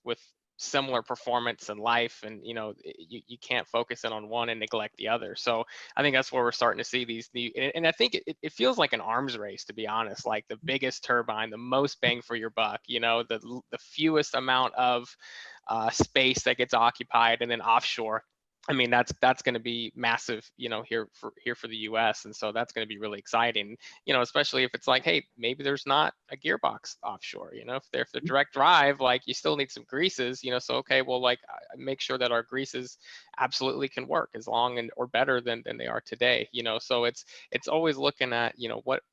with similar performance and life, and you can't focus in on one and neglect the other. So I think that's where we're starting to see these new, and I think it feels like an arms race, to be honest. Like the biggest turbine, the most bang for your buck, the fewest amount of space that gets occupied, and then offshore. I mean, that's going to be massive, here for the U.S. And so that's going to be really exciting, especially if it's like, hey, maybe there's not a gearbox offshore, if they're direct drive, like you still need some greases, so, okay, well, like make sure that our greases absolutely can work as long or better than they are today, so it's always looking at,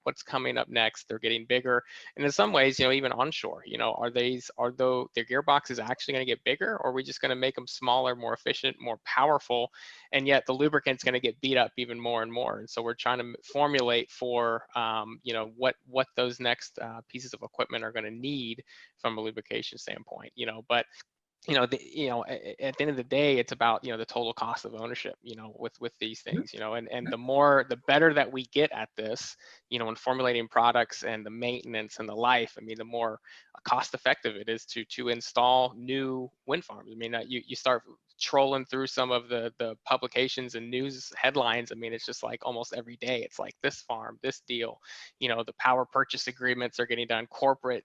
what's coming up next. They're getting bigger. And in some ways, even onshore, are their gearboxes actually going to get bigger, or are we just going to make them smaller, more efficient, more powerful? And yet the lubricant's going to get beat up even more and more. And so we're trying to formulate for, what those next pieces of equipment are going to need from a lubrication standpoint, but at the end of the day, it's about, the total cost of ownership, with these things, and the better that we get at this, in formulating products and the maintenance and the life, I mean, the more cost effective it is to install new wind farms. I mean, you start trolling through some of the publications and news headlines. I mean, it's just like almost every day, it's like this farm, this deal, the power purchase agreements are getting done. Corporate,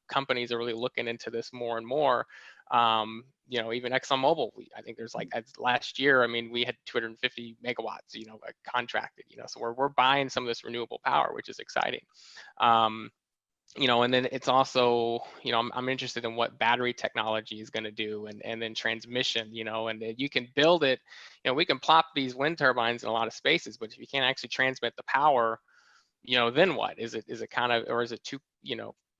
companies are really looking into this more and more. Even Exxon Mobil, I think there's like last year, I mean, we had 250 megawatts, contracted, so we're buying some of this renewable power, which is exciting. And then it's also, I'm interested in what battery technology is going to do, and then transmission, and you can build it, we can plop these wind turbines in a lot of spaces, but if you can't actually transmit the power, then what? Is it kind of, or is it too,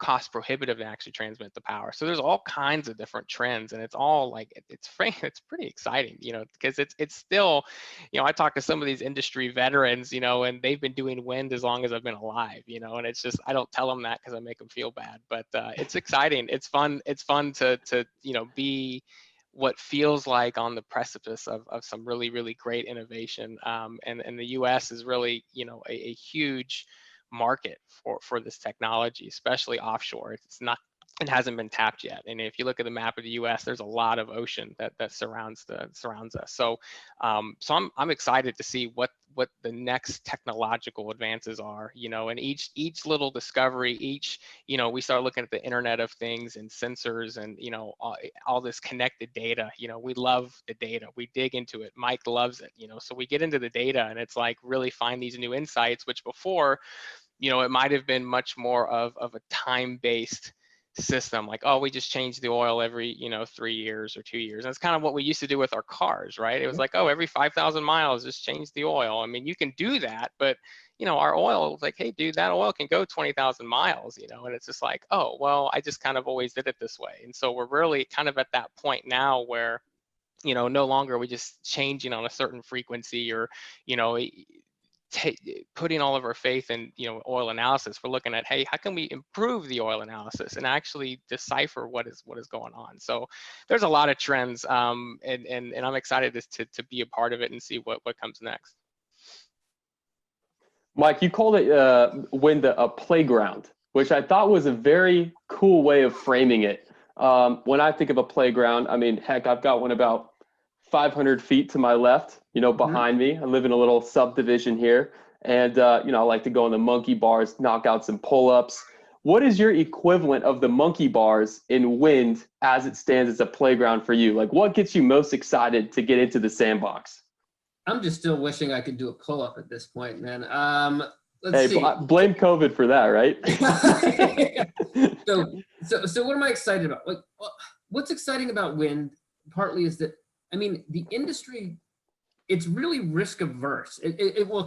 cost prohibitive to actually transmit the power? So there's all kinds of different trends, and it's all like, it's pretty exciting, because it's still, I talk to some of these industry veterans, and they've been doing wind as long as I've been alive, and it's just, I don't tell them that because I make them feel bad, but it's exciting. It's fun to be what feels like on the precipice of some really, really great innovation. And the US is really, a huge market for this technology, especially offshore. It hasn't been tapped yet. And if you look at the map of the U.S., there's a lot of ocean that surrounds us. So, I'm excited to see what the next technological advances are. And each little discovery, we start looking at the Internet of Things and sensors and all this connected data. We love the data. We dig into it. Mike loves it. So we get into the data, and it's like really find these new insights, which before, it might have been much more of a time-based system, like, oh, we just change the oil every 3 years or 2 years. And that's kind of what we used to do with our cars, right? It was like, oh, every 5,000 miles, just change the oil. I mean, you can do that, but our oil was like, hey, dude, that oil can go 20,000 miles, and it's just like, oh, well, I just kind of always did it this way. And so we're really kind of at that point now where, no longer are we just changing on a certain frequency or, putting all of our faith in oil analysis. We're looking at, hey, how can we improve the oil analysis and actually decipher what is going on? So there's a lot of trends, and I'm excited to be a part of it and see what comes next. Mike, you called it wind a playground, which I thought was a very cool way of framing it. When I think of a playground, I mean, heck, I've got one about 500 feet to my left, behind me. I live in a little subdivision here. And, I like to go on the monkey bars, knock out some pull-ups. What is your equivalent of the monkey bars in wind as it stands as a playground for you? Like, what gets you most excited to get into the sandbox? I'm just still wishing I could do a pull-up at this point, man. Let's see. Blame COVID for that, right? So what am I excited about? Like, what's exciting about wind partly is that, I mean, the industry, it's really risk averse.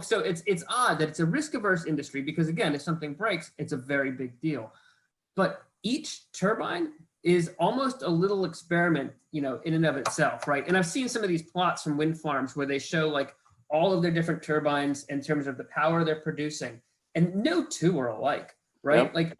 So it's odd that it's a risk averse industry because, again, if something breaks, it's a very big deal. But each turbine is almost a little experiment, in and of itself, right? And I've seen some of these plots from wind farms where they show like all of their different turbines in terms of the power they're producing, and no two are alike, right? Yep. Like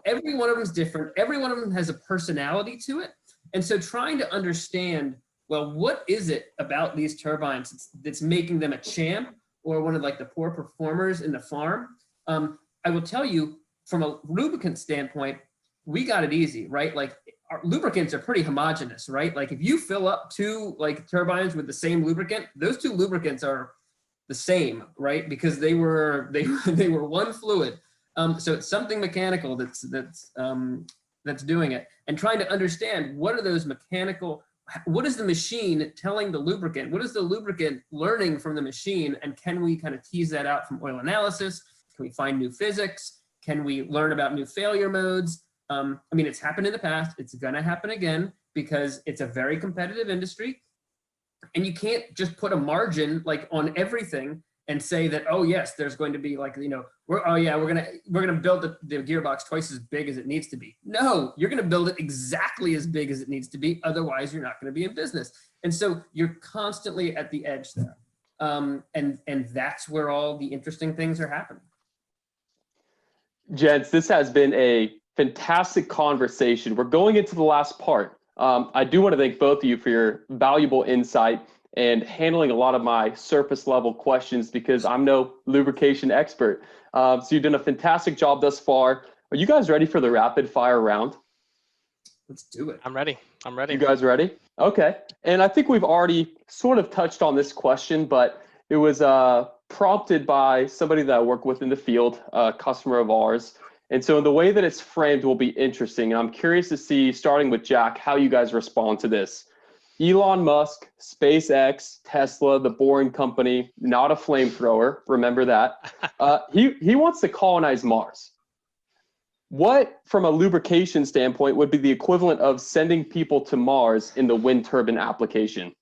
every one of them is different. Every one of them has a personality to it. And so trying to understand, well, what is it about these turbines that's making them a champ or one of like the poor performers in the farm? I will tell you from a lubricant standpoint, we got it easy, right? Like our lubricants are pretty homogeneous, right? Like if you fill up two like turbines with the same lubricant, those two lubricants are the same, right? Because they were one fluid. So it's something mechanical that's doing it, and trying to understand what are those mechanical. What is the machine telling the lubricant? What is the lubricant learning from the machine? And can we kind of tease that out from oil analysis? Can we find new physics? Can we learn about new failure modes? I mean, it's happened in the past. It's going to happen again because it's a very competitive industry. And you can't just put a margin like on everything and say that, oh yes, there's going to be like, we're gonna build the gearbox twice as big as it needs to be. No, you're gonna build it exactly as big as it needs to be. Otherwise, you're not gonna be in business. And so you're constantly at the edge there. And that's where all the interesting things are happening. Gents, this has been a fantastic conversation. We're going into the last part I do want to thank both of you for your valuable insight and handling a lot of my surface level questions because I'm no lubrication expert. So you've done a fantastic job thus far. Are you guys ready for the rapid fire round? Let's do it. I'm ready. I'm ready. You guys ready? Okay. And I think we've already sort of touched on this question, but it was prompted by somebody that I work with in the field, a customer of ours. And so the way that it's framed will be interesting. And I'm curious to see, starting with Jack, how you guys respond to this. Elon Musk, SpaceX, Tesla, the Boring Company, not a flamethrower, remember that. He wants to colonize Mars. What, from a lubrication standpoint, would be the equivalent of sending people to Mars in the wind turbine application?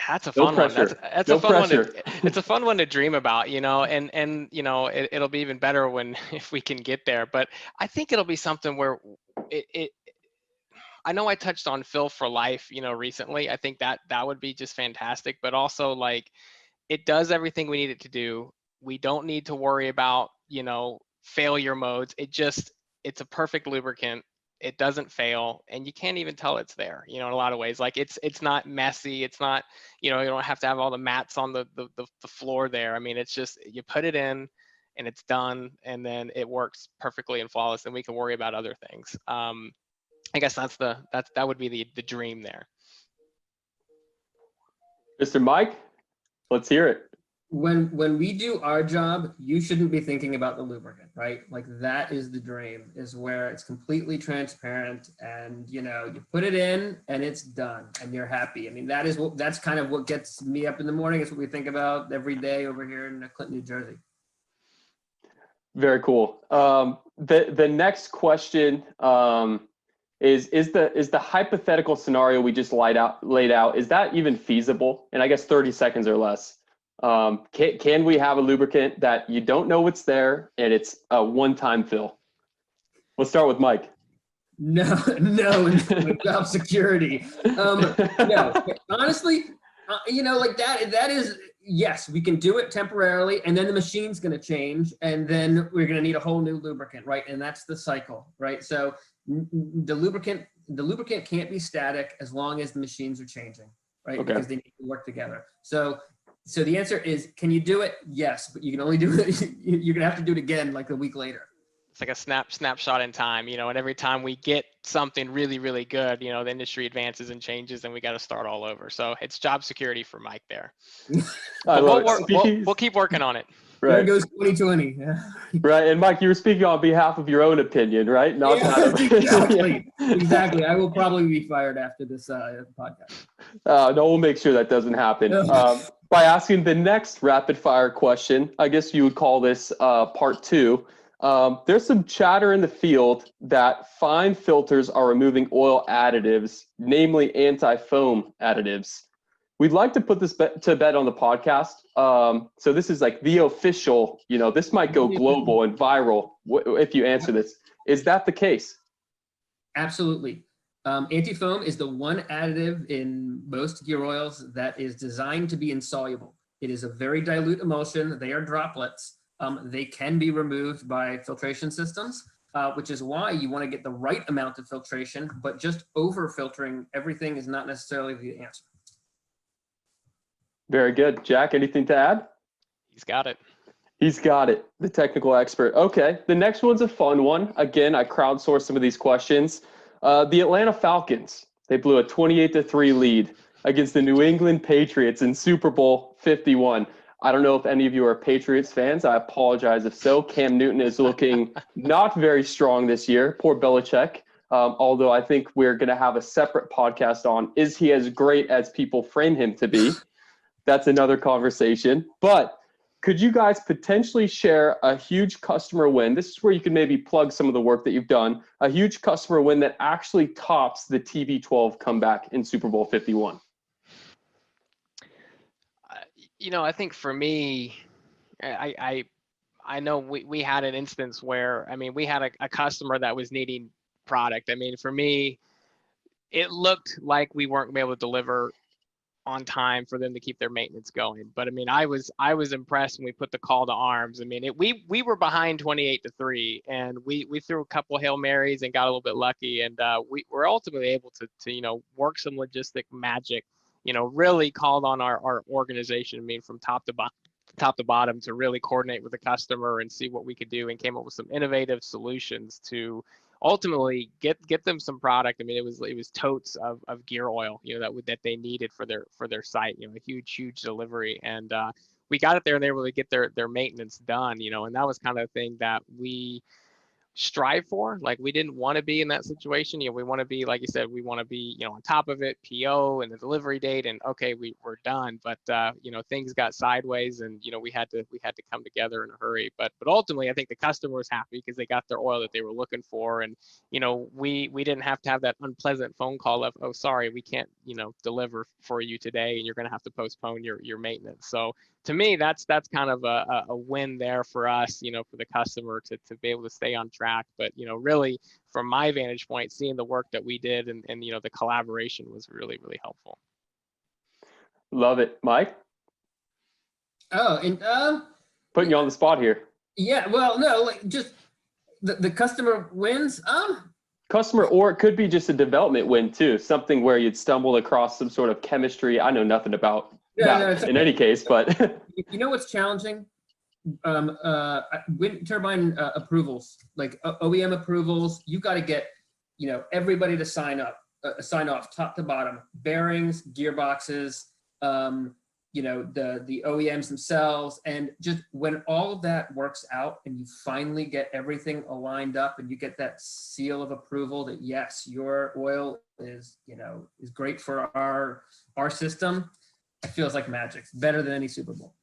That's a fun one. That's a fun pressure. one. It's a fun one to dream about, and it'll be even better if we can get there. But I think it'll be something where I know I touched on Phil for Life, recently. I think that would be just fantastic. But also, like, it does everything we need it to do. We don't need to worry about, failure modes. It's a perfect lubricant. It doesn't fail, and you can't even tell it's there, in a lot of ways. Like it's not messy. It's not, you don't have to have all the mats on the floor there. I mean, it's just, you put it in and it's done, and then it works perfectly and flawless, and we can worry about other things. I guess that would be the dream there. Mr. Mike, let's hear it. When we do our job, you shouldn't be thinking about the lubricant, right? Like that is the dream, is where it's completely transparent and you put it in and it's done and you're happy. I mean, that's kind of what gets me up in the morning. It's what we think about every day over here in Clinton, New Jersey. Very cool. The next question is the hypothetical scenario we just laid out, is that even feasible? And I guess 30 seconds or less. Can we have a lubricant that you don't know what's there and it's a one-time fill? We'll start with Mike. No, job security. No, honestly, like that is, yes, we can do it temporarily, and then the machine's going to change, and then we're going to need a whole new lubricant, right? And that's the cycle, right? So the lubricant can't be static as long as the machines are changing, right? Okay. Because they need to work together. So the answer is, can you do it? Yes, but you can only do it. You're gonna have to do it again like a week later. It's like a snapshot in time, and every time we get something really, really good, the industry advances and changes, and we got to start all over. So it's job security for Mike there. We'll keep working on it. Right. There goes 2020. Yeah. Right, and Mike, you were speaking on behalf of your own opinion, right? Not that of Exactly. I will probably be fired after this podcast. No, we'll make sure that doesn't happen. By asking the next rapid fire question, I guess you would call this part 2. There's some chatter in the field that fine filters are removing oil additives, namely anti-foam additives. We'd like to put this to bed on the podcast. So this is like the official, this might go global and viral if you answer this. Is that the case? Absolutely. Anti-foam is the one additive in most gear oils that is designed to be insoluble. It is a very dilute emulsion. They are droplets. They can be removed by filtration systems, which is why you want to get the right amount of filtration, but just over filtering everything is not necessarily the answer. Very good. Jack, anything to add? He's got it. He's got it, the technical expert. Okay, the next one's a fun one. Again, I crowdsourced some of these questions. The Atlanta Falcons, they blew a 28-3 lead against the New England Patriots in Super Bowl 51. I don't know if any of you are Patriots fans. I apologize if so. Cam Newton is looking not very strong this year. Poor Belichick. Although I think we're going to have a separate podcast on, is he as great as people frame him to be? That's another conversation. But could you guys potentially share a huge customer win? This is where you can maybe plug some of the work that you've done. A huge customer win that actually tops the TB12 comeback in Super Bowl 51. I think for me, I know we had an instance where, we had a customer that was needing product. For me, it looked like we weren't going to be able to deliver on time for them to keep their maintenance going. But I mean, I was impressed when we put the call to arms. I mean, we were behind 28-3, and we threw a couple Hail Marys and got a little bit lucky, and we were ultimately able to work some logistic magic. Really called on our organization. I mean, from top to bottom to really coordinate with the customer and see what we could do, and came up with some innovative solutions to ultimately get them some product. I mean, it was totes of gear oil, that they needed for their site, a huge delivery. And we got it there and they were able to get their maintenance done, and that was kind of the thing that we strive for. Like, we didn't want to be in that situation. We want to be, like you said, we want to be, on top of it, PO and the delivery date, and okay, we're done. But things got sideways, and we had to come together in a hurry. But ultimately, I think the customer was happy because they got their oil that they were looking for, and we didn't have to have that unpleasant phone call of, oh, sorry, we can't deliver for you today, and you're going to have to postpone your maintenance. So to me, that's kind of a win there for us, for the customer to be able to stay on track. But, really from my vantage point, seeing the work that we did and the collaboration was really, really helpful. Love it. Mike? Oh, and putting you on the spot here. Yeah, well, no, like, just the customer wins. Customer, or it could be just a development win too, something where you'd stumbled across some sort of chemistry. I know nothing about that in any case, but you know what's challenging? Wind turbine approvals, like OEM approvals. You got to get everybody to sign off top to bottom, bearings, gearboxes, the OEMs themselves. And just when all of that works out and you finally get everything aligned up and you get that seal of approval that yes, your oil is great for our system, it feels like magic. It's better than any Super Bowl.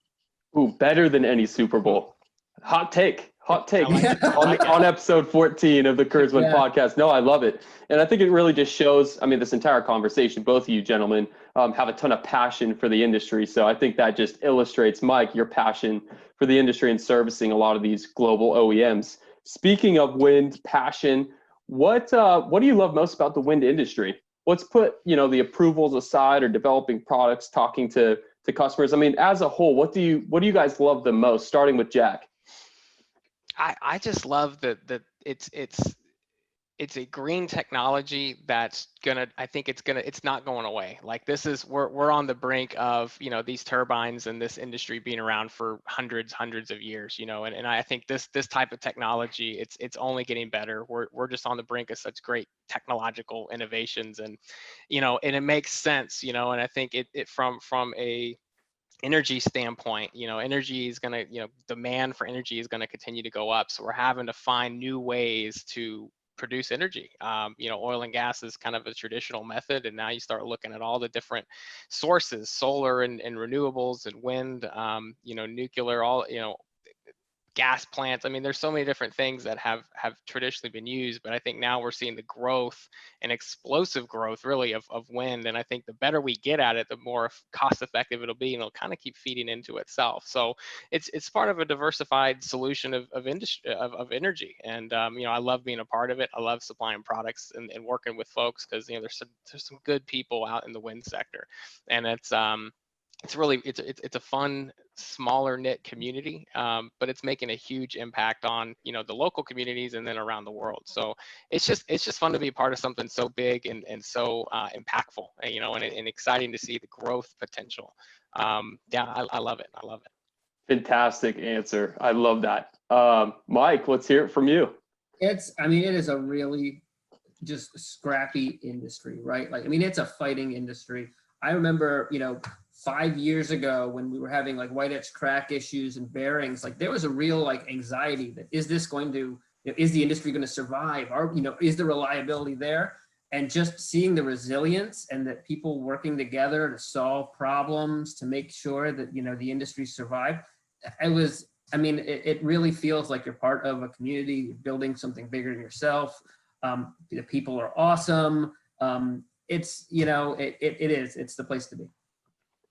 Ooh, better than any Super Bowl. Hot take like on episode 14 of the Kurz podcast. No, I love it. And I think it really just shows, I mean, this entire conversation, both of you gentlemen have a ton of passion for the industry. So I think that just illustrates, Mike, your passion for the industry and servicing a lot of these global OEMs. Speaking of wind passion, what do you love most about the wind industry? Let's put, the approvals aside or developing products, talking to customers. I mean, as a whole, what do you guys love the most, starting with Jack? I just love that it's a green technology that's it's not going away. Like, we're on the brink of, these turbines and this industry being around for hundreds of years, and I think this type of technology, it's only getting better. We're just on the brink of such great technological innovations, and and it makes sense, and I think it from a energy standpoint, energy is going to, demand for energy is going to continue to go up. So we're having to find new ways to produce energy. Oil and gas is kind of a traditional method, and now you start looking at all the different sources, solar and renewables and wind, nuclear, all, gas plants. I mean, there's so many different things that have traditionally been used, but I think now we're seeing the growth and explosive growth really of wind. And I think the better we get at it, the more cost effective it'll be, and it'll kind of keep feeding into itself. So it's part of a diversified solution of industry, of energy. And, I love being a part of it. I love supplying products and working with folks, because, there's some good people out in the wind sector, and it's a fun, smaller knit community, but it's making a huge impact on the local communities and then around the world. So it's just fun to be a part of something so big and so impactful, and exciting to see the growth potential. I love it. Fantastic answer. I love that. Mike, let's hear it from you. It is a really just scrappy industry, right? Like, it's a fighting industry. I remember, 5 years ago when we were having like white etch crack issues and bearings, like there was a real like anxiety that is the industry going to survive? Is the reliability there? And just seeing the resilience and that people working together to solve problems, to make sure that, the industry survived. It really feels like you're part of a community, you're building something bigger than yourself. The people are awesome. It's the place to be.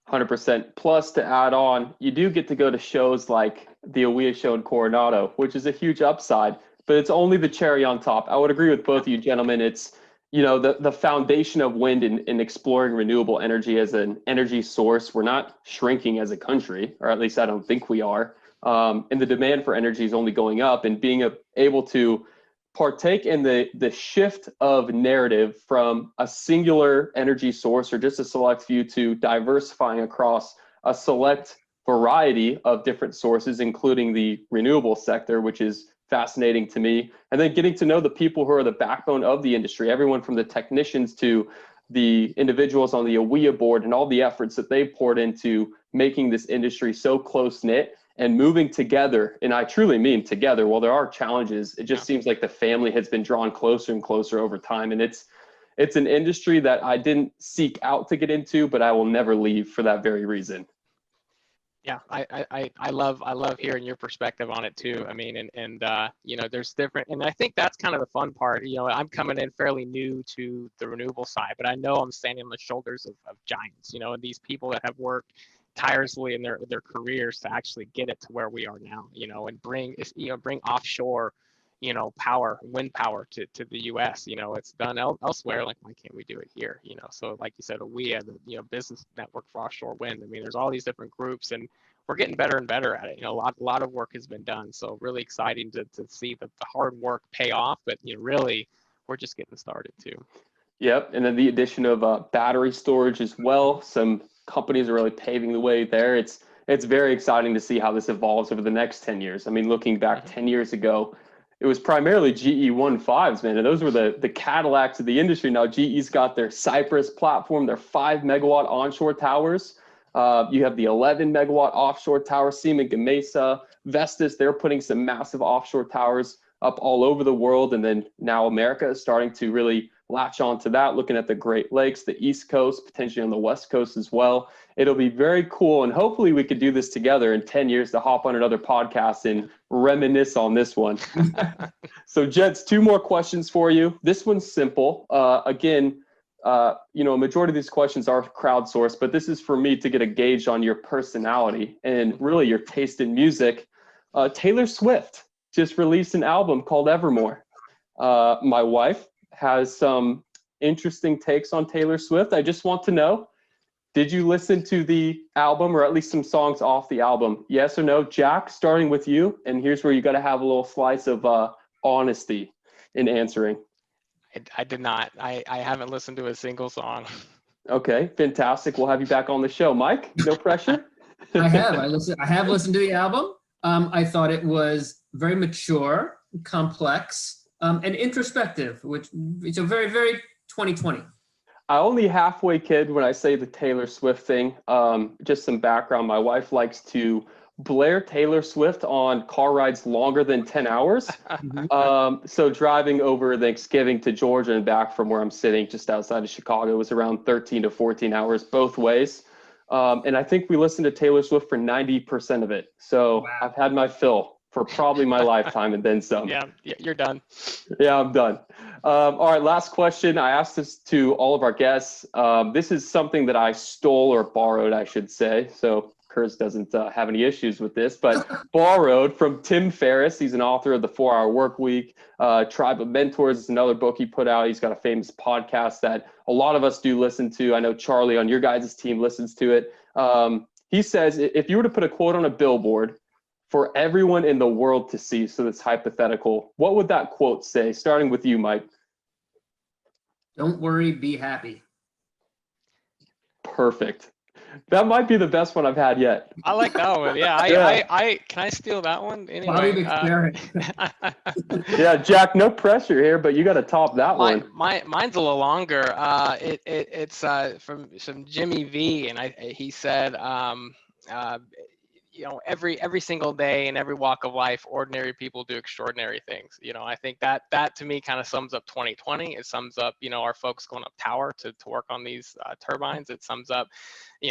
100%. Plus, to add on, you do get to go to shows like the AWIA show in Coronado, which is a huge upside, but it's only the cherry on top. I would agree with both of you gentlemen. It's the foundation of wind and exploring renewable energy as an energy source, we're not shrinking as a country, or at least I don't think we are. And the demand for energy is only going up, and being able to partake in the shift of narrative from a singular energy source or just a select few to diversifying across a select variety of different sources, including the renewable sector, which is fascinating to me. And then getting to know the people who are the backbone of the industry, everyone from the technicians to the individuals on the AWEA board, and all the efforts that they poured into making this industry so close-knit and moving together. And I truly mean together. While there are challenges, it just seems like the family has been drawn closer and closer over time. And it's an industry that I didn't seek out to get into, but I will never leave for that very reason. Yeah, I love hearing your perspective on it too. I mean, and there's different, and I think that's kind of the fun part. I'm coming in fairly new to the renewable side, but I know I'm standing on the shoulders of giants. And these people that have worked tirelessly in their careers to actually get it to where we are now. And bring offshore, power, wind power to the U.S. It's done elsewhere. Like, why can't we do it here? So like you said, we have the business network for offshore wind. I mean, there's all these different groups, and we're getting better and better at it. A lot of work has been done. So really exciting to see the hard work pay off. But really, we're just getting started too. Yep, and then the addition of battery storage as well. Some companies are really paving the way there. It's very exciting to see how this evolves over the next 10 years. I mean, looking back 10 years ago, it was primarily GE 1.5s, man, and those were the Cadillacs of the industry. Now GE's got their Cypress platform, their 5-megawatt onshore towers. You have the 11-megawatt offshore tower, Siemens Gamesa, Vestas. They're putting some massive offshore towers up all over the world, and then now America is starting to really latch on to that, looking at the Great Lakes, the East Coast, potentially on the West Coast as well. It'll be very cool, and hopefully we could do this together in 10 years to hop on another podcast and reminisce on this one. So Jets, 2 more questions for you. This one's simple. Again, a majority of these questions are crowdsourced, but this is for me to get a gauge on your personality and really your taste in music. Taylor Swift just released an album called Evermore. My wife has some interesting takes on Taylor Swift. I just want to know, did you listen to the album, or at least some songs off the album? Yes or no? Jack, starting with you, and here's where you got to have a little slice of honesty in answering. I did not. I haven't listened to a single song. Okay, fantastic. We'll have you back on the show. Mike, no pressure? I have listened to the album. I thought it was very mature, complex, and introspective, which is a very, very 2020. I only halfway kid when I say the Taylor Swift thing. Just some background. My wife likes to blare Taylor Swift on car rides longer than 10 hours. So driving over Thanksgiving to Georgia and back from where I'm sitting just outside of Chicago was around 13 to 14 hours both ways. And I think we listened to Taylor Swift for 90% of it. So wow. I've had my fill for probably my lifetime and then some. Yeah, you're done. Yeah, I'm done. All right, last question. I asked this to all of our guests. This is something that I stole or borrowed, I should say. So Kurz doesn't have any issues with this, but borrowed from Tim Ferriss. He's an author of The 4-Hour Workweek. Tribe of Mentors is another book he put out. He's got a famous podcast that a lot of us do listen to. I know Charlie on your guys' team listens to it. He says, if you were to put a quote on a billboard for everyone in the world to see, so that's hypothetical, what would that quote say? Starting with you, Mike. Don't worry, be happy. Perfect. That might be the best one I've had yet. I like that one. Yeah, I can I steal that one anyway? Yeah, Jack, no pressure here, but you got to top that one. Mine's a little longer. It's from some Jimmy V, and he said, every single day in every walk of life, ordinary people do extraordinary things. I think that to me kind of sums up 2020. It sums up, our folks going up tower to work on these turbines. It sums up,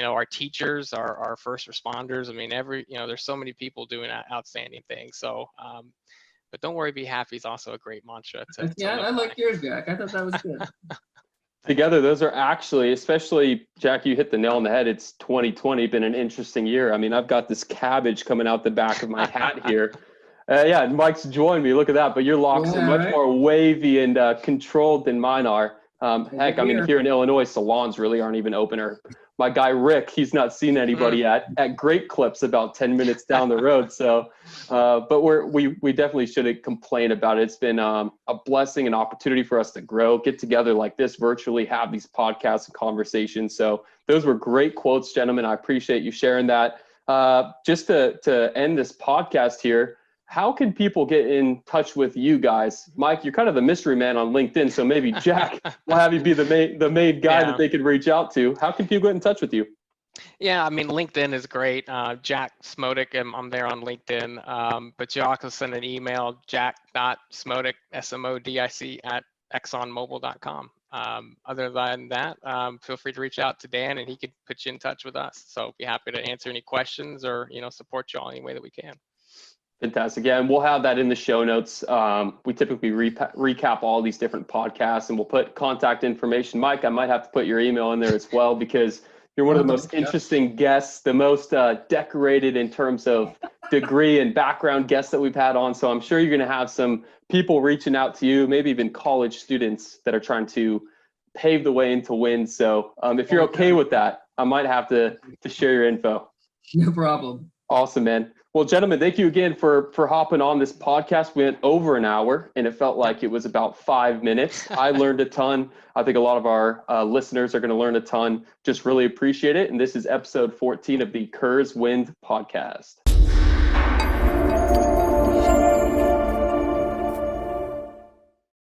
our teachers, our first responders. I mean, there's so many people doing outstanding things. So, but don't worry, be happy is also a great mantra. I like yours, Jack. I thought that was good. Together, those are actually, especially, Jack, you hit the nail on the head. It's 2020, been an interesting year. I mean, I've got this cabbage coming out the back of my hat here. Yeah, Mike's joined me. Look at that. But your locks are much more wavy and controlled than mine are. Heck, I mean, here in Illinois, salons really aren't even open. Or my guy Rick, he's not seen anybody at Great Clips about 10 minutes down the road. So, but we definitely shouldn't complain about it. It's been a blessing and opportunity for us to grow, get together like this virtually, have these podcasts and conversations. So those were great quotes, gentlemen. I appreciate you sharing that. Just to end this podcast here, how can people get in touch with you guys? Mike, you're kind of the mystery man on LinkedIn, so maybe Jack will have you be the main guy that they can reach out to. How can people get in touch with you? Yeah, I mean, LinkedIn is great. Jack Smodic, I'm there on LinkedIn. But you also send an email, jack.smodic, SMODIC, at exxonmobil.com. Other than that, feel free to reach out to Dan and he could put you in touch with us. So be happy to answer any questions or, support you all any way that we can. Fantastic. Yeah, and we'll have that in the show notes. We typically recap all these different podcasts, and we'll put contact information. Mike, I might have to put your email in there as well, because you're one of the most interesting guests, the most decorated in terms of degree and background guests that we've had on. So I'm sure you're going to have some people reaching out to you, maybe even college students that are trying to pave the way into wind. So if you're okay with that, I might have to share your info. No problem. Awesome, man. Well, gentlemen, thank you again for hopping on this podcast. We went over an hour and it felt like it was about 5 minutes. I learned a ton. I think a lot of our listeners are going to learn a ton. Just really appreciate it. And this is episode 14 of the Kurz Wind podcast.